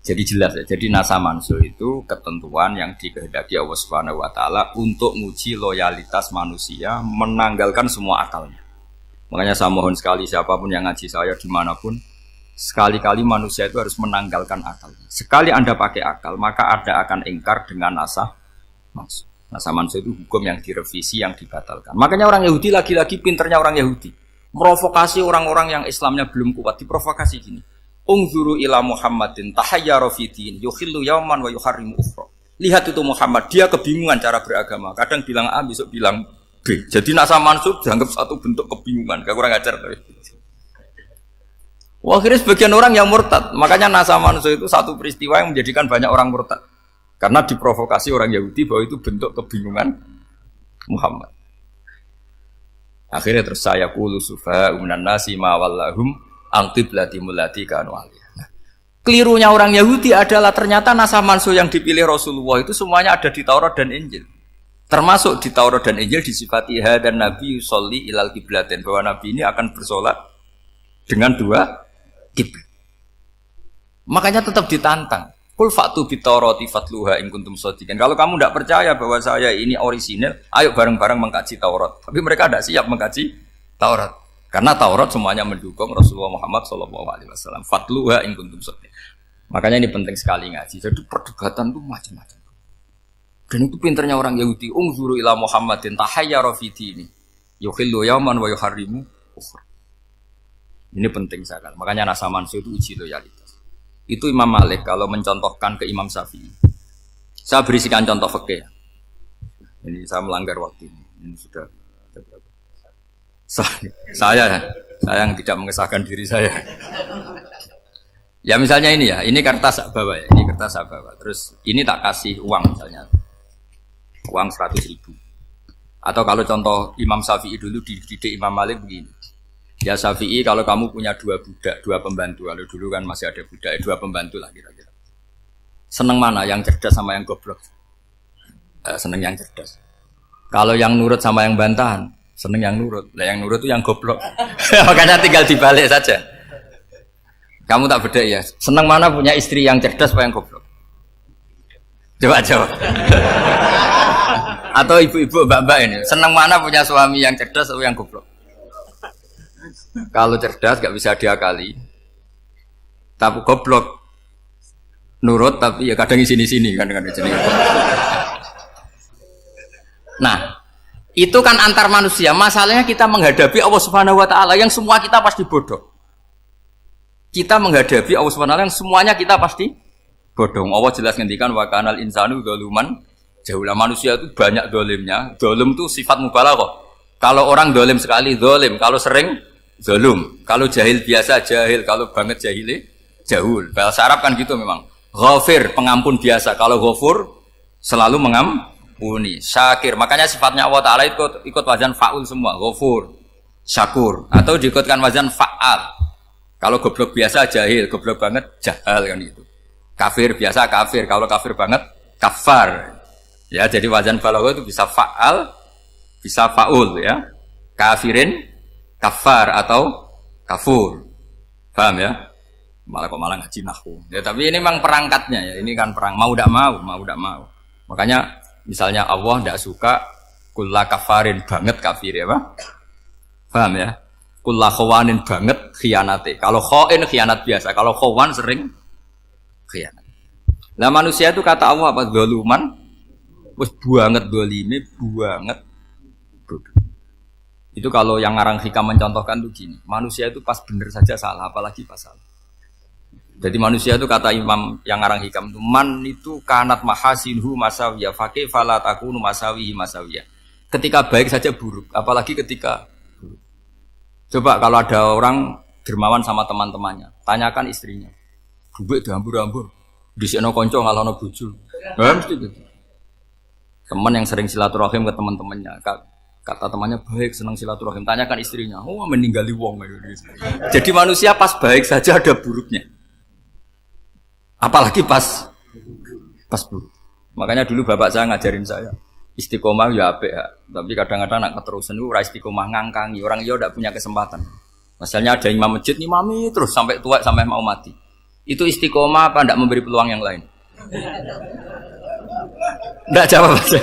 Jadi jelas ya. Jadi nasa mansuh itu ketentuan yang dikehendaki Allah Subhanahu wa taala untuk menguji loyalitas manusia, menanggalkan semua akalnya. Makanya saya mohon sekali siapapun yang ngaji saya dimanapun, sekali-kali manusia itu harus menanggalkan akalnya. Sekali Anda pakai akal, maka Anda akan ingkar dengan nasa mansuh. Nasa mansuh itu hukum yang direvisi, yang dibatalkan. Makanya orang Yahudi lagi-lagi pinternya orang Yahudi. Merovokasi orang-orang yang Islamnya belum kuat, diprovokasi gini. Ungzuru ila Muhammadin tahayyara fi din yukhillu yawman wa yuharrimu ukhra. Lihat itu Muhammad, dia kebingungan cara beragama. Kadang bilang A, besok bilang B. Jadi nasa mansuh dianggap satu bentuk kebingungan. Gak kurang ajar. Wah, akhirnya sebagian orang yang murtad. Makanya nasa mansuh itu satu peristiwa yang menjadikan banyak orang murtad. Karena diprovokasi orang Yahudi bahwa itu bentuk kebingungan Muhammad. Akhirnya terus saya qulu sufaha'u minan nasi ma wallahum an qiblatimul lati kanu 'alaiha. Kelirunya orang Yahudi adalah ternyata nasa mansuh yang dipilih Rasulullah itu semuanya ada di Taurat dan Injil. Termasuk di Taurat dan Injil disifati dan Nabi yusolli ilal qiblatin, bahwa Nabi ini akan bersolat dengan dua kiblat. Makanya tetap ditantang. Qul fa'tu bitaurati fatluha in kuntum shadiqin. Kalau kamu tidak percaya bahwa saya ini orisinil, ayo bareng-bareng mengkaji Taurat. Tapi mereka tidak siap mengkaji Taurat. Karena Taurat semuanya mendukung Rasulullah Muhammad SAW. Fatluha in kuntum shadiqin. Makanya ini penting sekali ngaji. Jadi perdebatan itu macam-macam. Dan itu pinternya orang Yahudi. Ungzuru ila Muhammadin tahayyara fi dini yukhillu yawman wa yuharrimu ukhra. Ini penting sekali. Makanya nasa mansuh itu uji loyalitas. Itu Imam Malik kalau mencontohkan ke Imam Syafi'i. Saya berisikan contoh fikih. Ini saya melanggar waktu ini. Ini sudah berapa? Saya yang tidak mengesahkan diri saya. Ya misalnya ini ya, ini kertas saya bawa ya, ini kertas saya bawa. Terus ini tak kasih uang misalnya. Uang 100.000. Atau kalau contoh Imam Syafi'i dulu dididik Imam Malik begini. Ya Syafi'i, kalau kamu punya 2 budak, 2 pembantu, kalau dulu kan masih ada budak, 2 pembantu lah kira-kira. Seneng mana, yang cerdas sama yang goblok? Seneng yang cerdas. Kalau yang nurut sama yang bantahan, seneng yang nurut. Lah yang nurut itu yang goblok. Makanya tinggal dibalik saja. Kamu tak beda ya. Seneng mana punya istri yang cerdas apa yang goblok? Coba jawab. Atau ibu-ibu, mbak-mbak ini, seneng mana punya suami yang cerdas atau yang goblok? Kalau cerdas gak bisa diakali, tapi goblok nurut tapi ya kadang sini-sini kan dengan sini. Nah, itu kan antar manusia. Masalahnya kita menghadapi Allah Subhanahu wa taala yang semua kita pasti bodoh. Kita menghadapi Allah Subhanahu wa taala yang semuanya kita pasti bodoh. Allah jelas ngendikan wa kanal insanu dzaluman jauhlah, manusia itu banyak dolimnya. Dolim itu sifat mubalaghah. Kalau orang dolim sekali dolim, kalau sering zalum, kalau jahil biasa jahil, kalau banget jahili jahul. Bahasa Arab kan gitu memang. Ghafir, pengampun biasa. Kalau ghafur selalu mengampuni. Syakir, makanya sifatnya Allah Ta'ala ikut wazan fa'ul semua. Ghafur, syakur, atau diikutkan wazan fa'al. Kalau goblok biasa jahil, goblok banget jahal kan gitu. Kafir biasa kafir, kalau kafir banget kafar. Ya, jadi wazan balagha itu bisa fa'al, bisa fa'ul ya. Kafirin, kafar atau kafur. Paham ya? Malah ngaji nahwu. Ya, tapi ini memang perangkatnya ya. Ini kan perang mau tidak mau. Makanya misalnya Allah tidak suka kulla kafarin banget kafir ya, Pak. Paham ya? Kulla khawanin banget khianate. Kalau khain khianat biasa, kalau khawan sering khianat. Lah manusia itu kata Allah apa? Zaluman. Wes banget dolime, banget bodoh. Itu kalau yang ngarang hikam mencontohkan tuh gini, manusia itu pas bener saja salah, apalagi pas salah. Jadi manusia itu kata Imam yang ngarang hikam itu, man itu kanat mahasinhu masawiyah, fakih fala takunu masawihi masawiyah. Ketika baik saja buruk, apalagi ketika buruk. Coba kalau ada orang dermawan sama teman-temannya, tanyakan istrinya, duit dihambur-hambur, disikno konco ngalono bojo. Mesti gitu. Teman yang sering silaturahim ke teman-temannya, kata temannya baik, senang silaturahim, tanyakan istrinya, oh meninggali wong. Jadi manusia pas baik saja ada buruknya, apalagi pas buruk. Makanya dulu bapak saya ngajarin saya istiqomah ya apik ya, tapi kadang-kadang nak keterusan itu ora istiqomah ngangkangi orang, dia tidak punya kesempatan. Misalnya ada imam masjid, imami terus sampai tua sampai mau mati. Itu istiqomah apa ndak memberi peluang yang lain? Ndak jawab aja.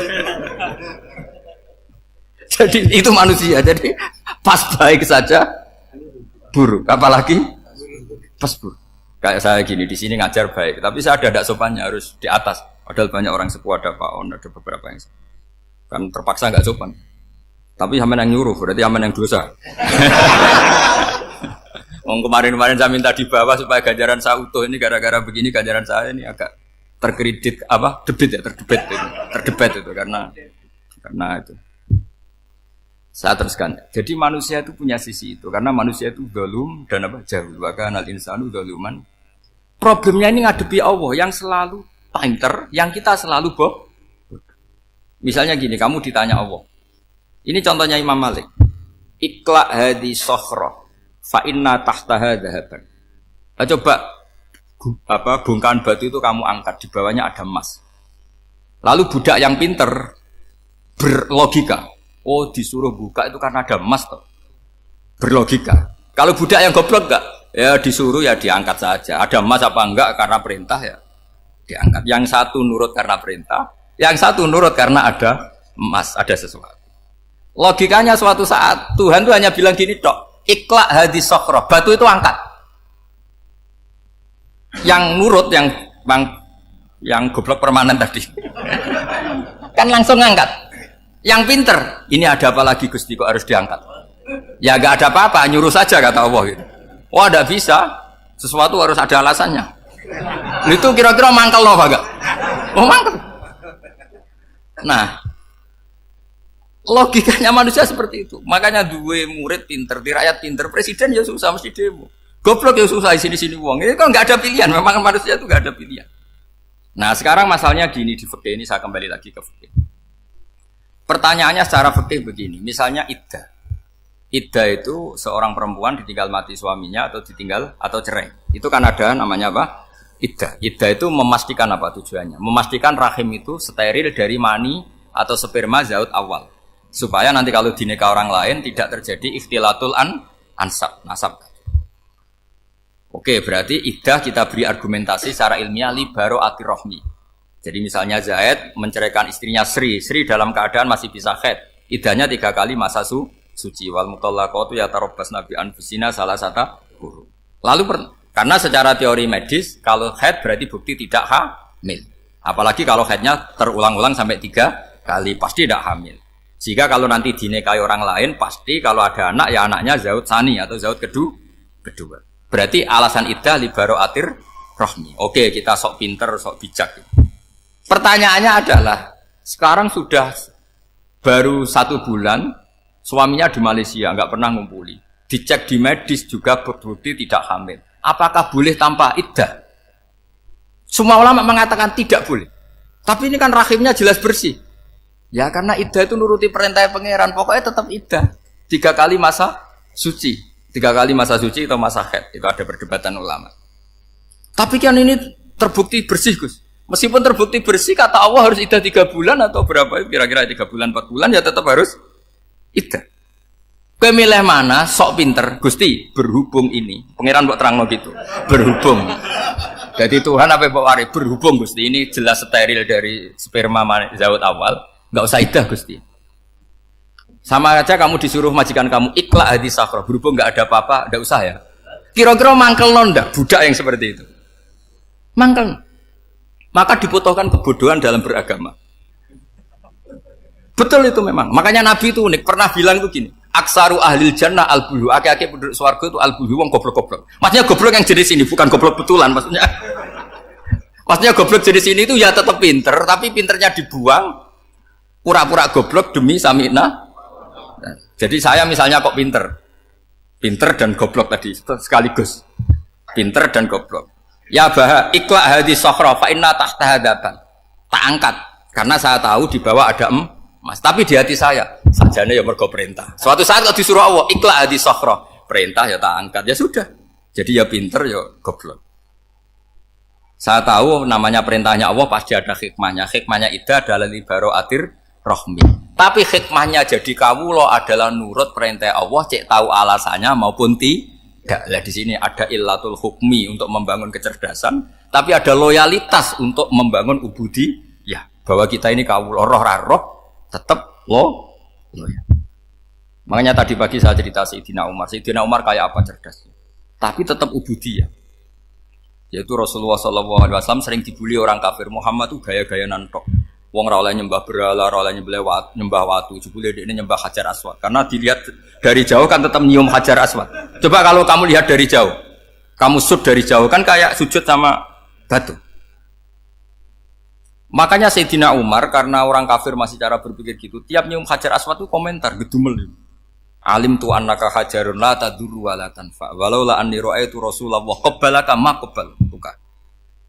Jadi itu manusia. Jadi pas baik saja buruk, apalagi pas buruk. Kayak saya gini di sini ngajar baik, tapi saya ada sopannya harus di atas. Padahal banyak orang sepuh, ada Pak On, ada beberapa yang kan terpaksa nggak sopan. Tapi aman yang nyuruh, berarti aman yang dosa. Kemarin-kemarin saya minta di bawah supaya ganjaran saya utuh, ini gara-gara begini ganjaran saya ini agak terkredit apa terdebat itu karena itu. Saya teruskan. Jadi manusia itu punya sisi itu karena manusia itu dzalum dan apa jahul. Wa kanal insanu dzaluman. Problemnya ini ngadepi Allah yang selalu pinter, yang kita selalu bohong. Misalnya gini, kamu ditanya Allah. Ini contohnya Imam Malik. Ikla hadi sokhroh fa inna tahtaha dhahaban. Coba bongkahan batu itu kamu angkat, di bawahnya ada emas. Lalu budak yang pinter berlogika, oh disuruh buka itu karena ada emas toh. Berlogika. Kalau budak yang goblok enggak, ya disuruh ya diangkat saja. Ada emas apa enggak karena perintah ya diangkat. Yang satu nurut karena perintah, yang satu nurut karena ada emas, ada sesuatu. Logikanya suatu saat Tuhan tuh hanya bilang gini tok, ikhla hadis sokhroh, batu itu angkat. Yang nurut yang goblok permanen tadi kan langsung ngangkat. Yang pinter, ini ada apa lagi Gusti kok harus diangkat? Ya gak ada apa-apa, nyuruh saja kata Allah gitu. Wah tidak bisa, sesuatu harus ada alasannya. Itu kira-kira mangkel loh enggak? Oh mangkel. Nah, logikanya manusia seperti itu. Makanya dua murid pinter, di rakyat pinter, presiden ya susah mesti demo. Goblok ya susah di sini wong. Ini kan nggak ada pilihan. Memang manusia itu nggak ada pilihan. Nah, sekarang masalahnya gini di fikih ini saya kembali lagi ke fikih. Pertanyaannya secara fikih begini. Misalnya iddah. Iddah itu seorang perempuan ditinggal mati suaminya atau ditinggal atau cerai. Itu kan ada namanya apa? Iddah. Iddah itu memastikan apa tujuannya? Memastikan rahim itu steril dari mani atau sperma zaut awal. Supaya nanti kalau dinikah orang lain tidak terjadi ikhtilatul ansab, nasab. Oke, berarti iddah kita beri argumentasi secara ilmiah li baro'atir rohmi. Jadi misalnya Zaid menceraikan istrinya Sri dalam keadaan masih bisa haid. Iddahnya 3 kali masa suci. Wal mutallaqatu yatarabbasna bi anfusina salah satu guru. Lalu karena secara teori medis kalau haid berarti bukti tidak hamil. Apalagi kalau haidnya terulang-ulang sampai 3 kali pasti tidak hamil. Jika kalau nanti dinikahi orang lain pasti kalau ada anak ya anaknya zaud sani atau zaud kedua. Berarti alasan iddah li baro'atir rohmi. Oke, kita sok pinter, sok bijak. Pertanyaannya adalah sekarang sudah baru 1 bulan suaminya di Malaysia nggak pernah ngumpuli. Dicek di medis juga berbukti tidak hamil. Apakah boleh tanpa iddah? Semua ulama mengatakan tidak boleh. Tapi ini kan rahimnya jelas bersih. Ya karena iddah itu nuruti perintah pangeran. Pokoknya tetap iddah. 3 kali masa suci. 3 kali masa suci atau masa haid. Itu ada perdebatan ulama. Tapi kan ini terbukti bersih Gus. Meskipun terbukti bersih kata Allah harus iddah 3 bulan atau berapa? Kira-kira 3 bulan 4 bulan ya tetap harus iddah. Kowe milih mana? Sok pinter. Gusti, berhubung ini. Pangeran mbok terangno gitu. Berhubung. Jadi Tuhan apa mbok wari? Berhubung Gusti ini jelas steril dari sperma zaut awal, enggak usah iddah Gusti. Sama aja kamu disuruh majikan kamu ikhla hadis sakhra, berhubung enggak ada apa-apa, enggak usah ya. Kira-kira mangkel ndak budak yang seperti itu? Mangkel. Maka dibutuhkan kebodohan dalam beragama. Betul itu memang. Makanya Nabi itu unik, pernah bilang itu gini. Aksaru ahlil jannah al-buhu. Aki-aki penduduk swarga itu al-buhu, wong goblok-goblok. Maksudnya goblok yang jenis ini, bukan goblok betulan maksudnya. Maksudnya goblok jenis ini itu ya tetap pinter, tapi pinternya dibuang pura-pura goblok demi samina. Jadi saya misalnya kok pinter dan goblok tadi sekaligus. Pinter dan goblok. Ya bah ikhla hadis sokhra fa inna tahta hadaban. Tak angkat karena saya tahu di bawah ada emas. Tapi di hati saya sajane ya mergo perintah. Suatu saat kalau disuruh Allah ikhla hadis sokhra, perintah ya tak angkat. Ya sudah. Jadi ya pinter ya goblok. Saya tahu namanya perintahnya Allah pasti ada hikmahnya. Hikmahnya iddah adalah li baro'atir rohmi. Tapi hikmahnya jadi kawula adalah nurut perintah Allah, cek tahu alasannya maupun Tidak. Lah di sini ada illatul hukmi untuk membangun kecerdasan, tapi ada loyalitas untuk membangun ubudi. Ya, bahwa kita ini kawula roh tetap loyal. Makanya tadi pagi saya cerita Sayyidina Umar. Sayyidina Umar kayak apa cerdasnya? Tapi tetap ubudi ya. Yaitu Rasulullah SAW sering dibully orang kafir. Muhammad tuh gaya-gaya nantok. Wong ra oleh nyembah berhala, ra oleh nyembah watu, jebule dekne nyembah Hajar Aswad. Karena dilihat dari jauh kan tetap nyium Hajar Aswad. Coba kalau kamu lihat dari jauh, kamu sujud dari jauh kan kayak sujud sama batu. Makanya Sayyidina Umar karena orang kafir masih cara berpikir gitu, tiap nyium Hajar Aswad itu komentar gedumel. Alim tu annaka hajarun la tadurru wa la tanfa. Walau la anni ra'aitu Rasulullah qabbalaka ma qabbal.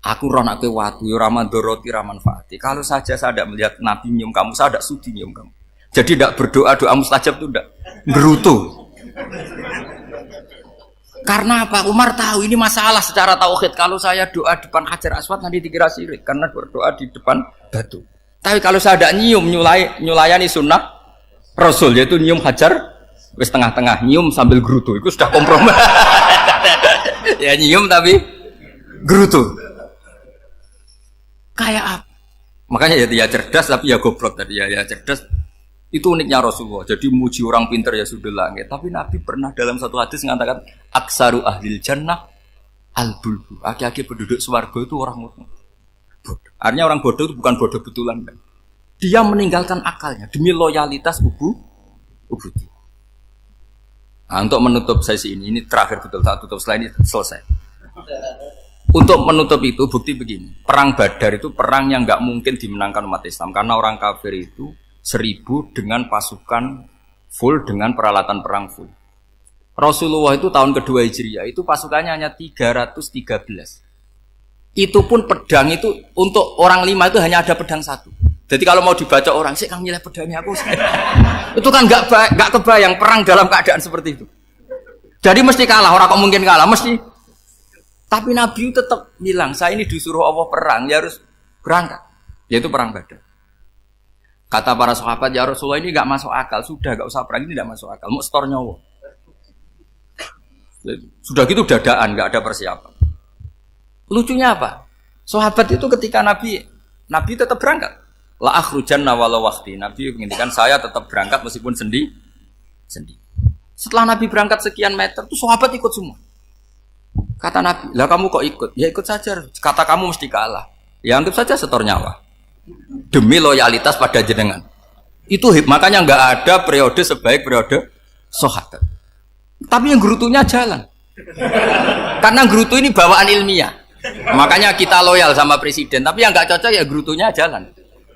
Aku roh nak watu, ya ramandoroti ramanfaati. Kalau saja saya tidak melihat Nabi nyium kamu, saya tidak sudi nyium kamu. Jadi tidak berdoa, doa mustajab itu tidak gerutu. Karena apa? Umar tahu ini masalah secara tauhid. Kalau saya doa depan Hajar Aswad nanti dikira syirik karena berdoa di depan batu. Tapi kalau saya tidak nyium, nyulayani sunnah Rasul, yaitu nyium Hajar, wis tengah-tengah nyium sambil gerutu, itu sudah kompromi. Ya nyium tapi gerutu. Kayak apa? Makanya ya cerdas tapi ya goblok tadi ya cerdas. Itu uniknya Rasulullah. Jadi muji orang pintar ya sudah langit. Tapi Nabi pernah dalam satu hadis mengatakan aksaru ahlil jannah al-bulbu. Aki-aki penduduk swarga itu orang bodoh. Artinya orang bodoh itu bukan bodoh betulan. Dia meninggalkan akalnya demi loyalitas ubudi. Nah, untuk menutup sesi ini terakhir betul tak tutup setelah ini selesai. Untuk menutup itu bukti begini, perang Badar itu perang yang nggak mungkin dimenangkan umat Islam karena orang kafir itu 1000 dengan pasukan full dengan peralatan perang full. Rasulullah itu tahun kedua Hijriah itu pasukannya hanya 313. Itu pun pedang itu untuk orang 5 itu hanya ada pedang 1. Jadi kalau mau dibaca orang, sih kamu nilai pedangnya aku. Itu kan nggak kebayang perang dalam keadaan seperti itu. Jadi mesti kalah, orang kok mungkin kalah mesti. Tapi Nabi tetap bilang, saya ini disuruh Allah perang, ya harus berangkat. Yaitu perang Badar. Kata para sahabat, ya Rasulullah ini nggak masuk akal, sudah nggak usah perang, ini tidak masuk akal, mau setor nyawa. Sudah gitu dadaan, nggak ada persiapan. Lucunya apa? Sahabat itu ketika Nabi tetap berangkat. La akhrujanna walau waqti. Nabi menginginkan saya tetap berangkat meskipun sendi. Setelah Nabi berangkat sekian meter, tuh sahabat ikut semua. Kata Nabi, lah kamu kok ikut? Ya ikut saja. Kata kamu mesti kalah. Ya anggap saja setor nyawa. Demi loyalitas pada jenengan. Itu makanya nggak ada periode sebaik periode sahabat. Tapi yang gerutunya jalan. Karena gerutu ini bawaan ilmiah. Makanya kita loyal sama presiden. Tapi yang nggak cocok ya gerutunya jalan.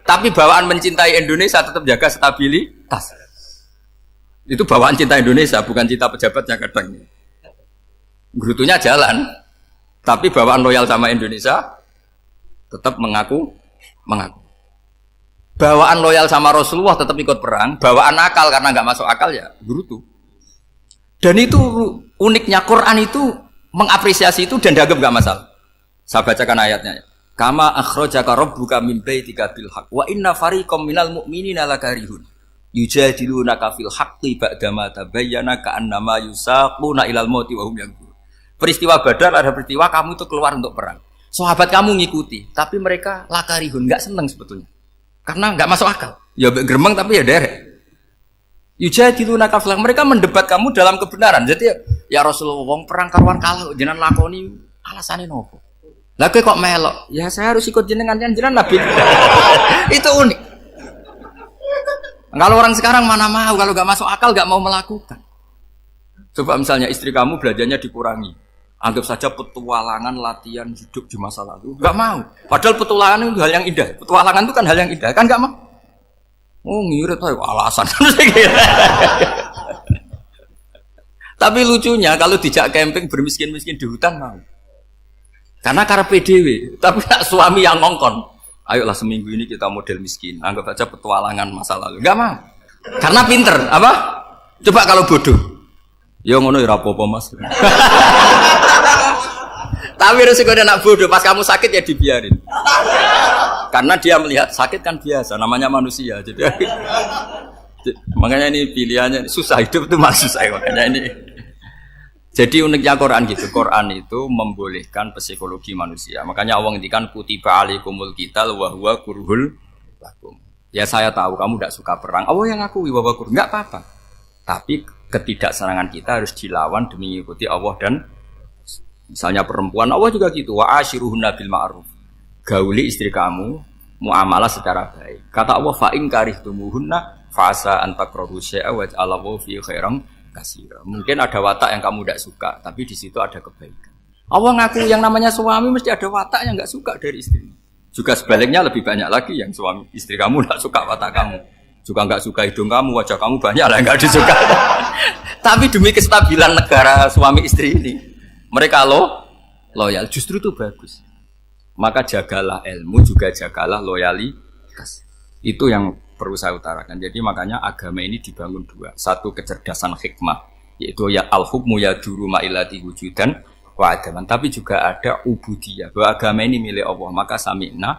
Tapi bawaan mencintai Indonesia tetap jaga stabilitas. Itu bawaan cinta Indonesia, bukan cinta pejabatnya kadang. Gerutunya jalan, tapi bawaan loyal sama Indonesia tetap mengaku. Bawaan loyal sama Rasulullah tetap ikut perang, bawaan akal karena nggak masuk akal ya gerutu. Dan itu uniknya Quran itu mengapresiasi itu dan dianggap nggak masalah. Saya bacakan ayatnya. Kama akhrajaka rabbuka min baitika bil haqq wa inna fariqam minal mu'minina lakarihun yujadilunaka fil haqqi ba'dama tabayyana ka'annama yusaquna ilal mauti wa hum yanzurun. Peristiwa Badar ada peristiwa kamu itu keluar untuk perang. Sahabat kamu ngikuti, tapi mereka lakarihun, nggak seneng sebetulnya. Karena nggak masuk akal. Ya geremeng tapi ya derek. Yujadilunaka fil haqq, mereka mendebat kamu dalam kebenaran. Jadi ya Rasulullah wong perang karuan kalah jenengan lakoni alasane nopo? Lah kok melok? Ya saya harus ikut jenengan Nabi. Itu unik. Kalau orang sekarang mana mau, kalau nggak masuk akal nggak mau melakukan. Coba misalnya istri kamu belanjanya dikurangi. Anggap saja petualangan latihan hidup di masa lalu. Nggak mau. Padahal petualangan itu hal yang indah. Petualangan itu kan hal yang indah. Kan nggak mau. Oh ngirit aja alasan. Tapi lucunya kalau dijak camping bermiskin-miskin di hutan mau. Karena PDW. Tapi suami yang ngongkon. Ayolah seminggu ini kita model miskin. Anggap saja petualangan masa lalu. Nggak mau. Karena pinter. Apa? Coba kalau bodoh. Ya ngono ya rapopo mas. Tapi resikonya nak bodoh, pas kamu sakit ya dibiarin. Karena dia melihat sakit kan biasa, namanya manusia. Jadi makanya ini pilihannya susah hidup itu maksud saya makanya ini. Jadi uniknya Quran gitu. Quran itu membolehkan psikologi manusia. Makanya Allah ngendikan kutiba alaikumul qital wa huwa kurhul lakum. Ya saya tahu kamu tidak suka perang. Allah yang ngakui bahwa kurhul enggak apa-apa. Tapi ketidaksenangan kita harus dilawan demi mengikuti Allah dan misalnya perempuan Allah juga gitu. Wa ashiruhunna bil ma'ruf. Gauli istri kamu muamalah secara baik. Kata Allah fa in karihtumuhunna fasa antakrahu syai'a wa ja'alallahu fi khairan katsira. Mungkin ada watak yang kamu tidak suka, tapi di situ ada kebaikan. Allah ngaku yang namanya suami mesti ada watak yang enggak suka dari istri. Juga sebaliknya lebih banyak lagi yang suami istri kamu tidak suka watak kamu. Juga enggak suka hidung kamu, wajah kamu banyak lah enggak disuka. Tapi demi kestabilan negara suami istri ini, mereka loyal, justru itu bagus. Maka jagalah ilmu, juga jagalah loyalitas. Itu yang perlu saya utarakan. Jadi makanya agama ini dibangun dua. Satu kecerdasan hikmah, yaitu ya al-hukmu yaduru ma'ilati wujudan wa adaman. Tapi juga ada ubudiyah, bahwa agama ini milik Allah. Maka sami'na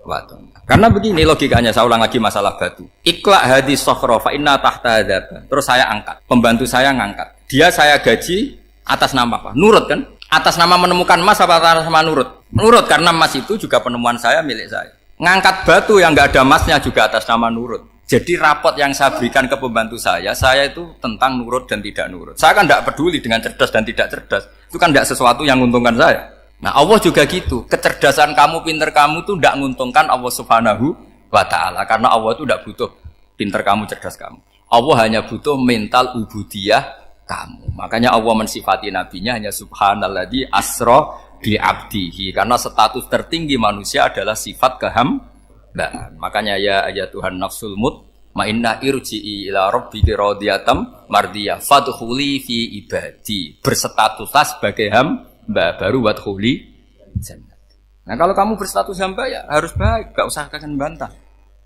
wa ata'na. Karena begini logikanya, saya ulang lagi masalah batu. Iqla hadis sokhro fa inna tahta hadaba. Terus saya angkat, pembantu saya ngangkat. Dia saya gaji atas nama apa? Nurut kan? Atas nama menemukan emas apa atas nama nurut? Nurut, karena emas itu juga penemuan saya, milik saya. Ngangkat batu yang nggak ada emasnya juga atas nama nurut. Jadi rapot yang saya berikan ke pembantu saya itu tentang nurut dan tidak nurut. Saya kan tidak peduli dengan cerdas dan tidak cerdas. Itu kan tidak sesuatu yang menguntungkan saya. Nah Allah juga gitu. Kecerdasan kamu, pinter kamu itu tidak menguntungkan Allah Subhanahu wa Ta'ala. Karena Allah itu tidak butuh pinter kamu, cerdas kamu. Allah hanya butuh mental ubudiyah kamu. Makanya Allah mensifati nabinya hanya subhanalladzi asra bi abdihi, karena status tertinggi manusia adalah sifat kehambaan. Makanya ya Tuhan nafsul mutmainnah irji'i ila rabbiki radiyatan mardiyah fadkhuli fi ibadi. Berstatuslah sebagai hamba baru wadkhuli jannah. Nah, kalau kamu berstatus hamba ya harus baik, enggak usah kalian bantah.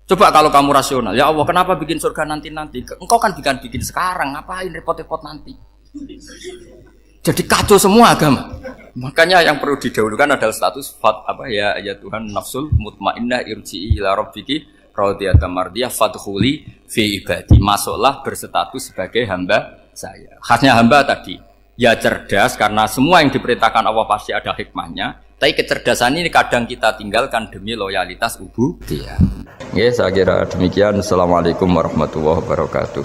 Coba kalau kamu rasional, ya Allah kenapa bikin surga nanti-nanti? Engkau kan bikin sekarang, ngapain repot-repot nanti? Jadi kacau semua agama. Makanya yang perlu didahulukan adalah status ya Tuhan nafsul mutmainnah irji'i ila rabbiki radiyatan mardiyah fadkhuli fi ibadi. Masuklah berstatus sebagai hamba saya. Khasnya hamba tadi, ya cerdas karena semua yang diperintahkan Allah pasti ada hikmahnya. Tapi kecerdasan ini kadang kita tinggalkan demi loyalitas ubudiyah. Ya, saya kira demikian. Assalamualaikum warahmatullahi wabarakatuh.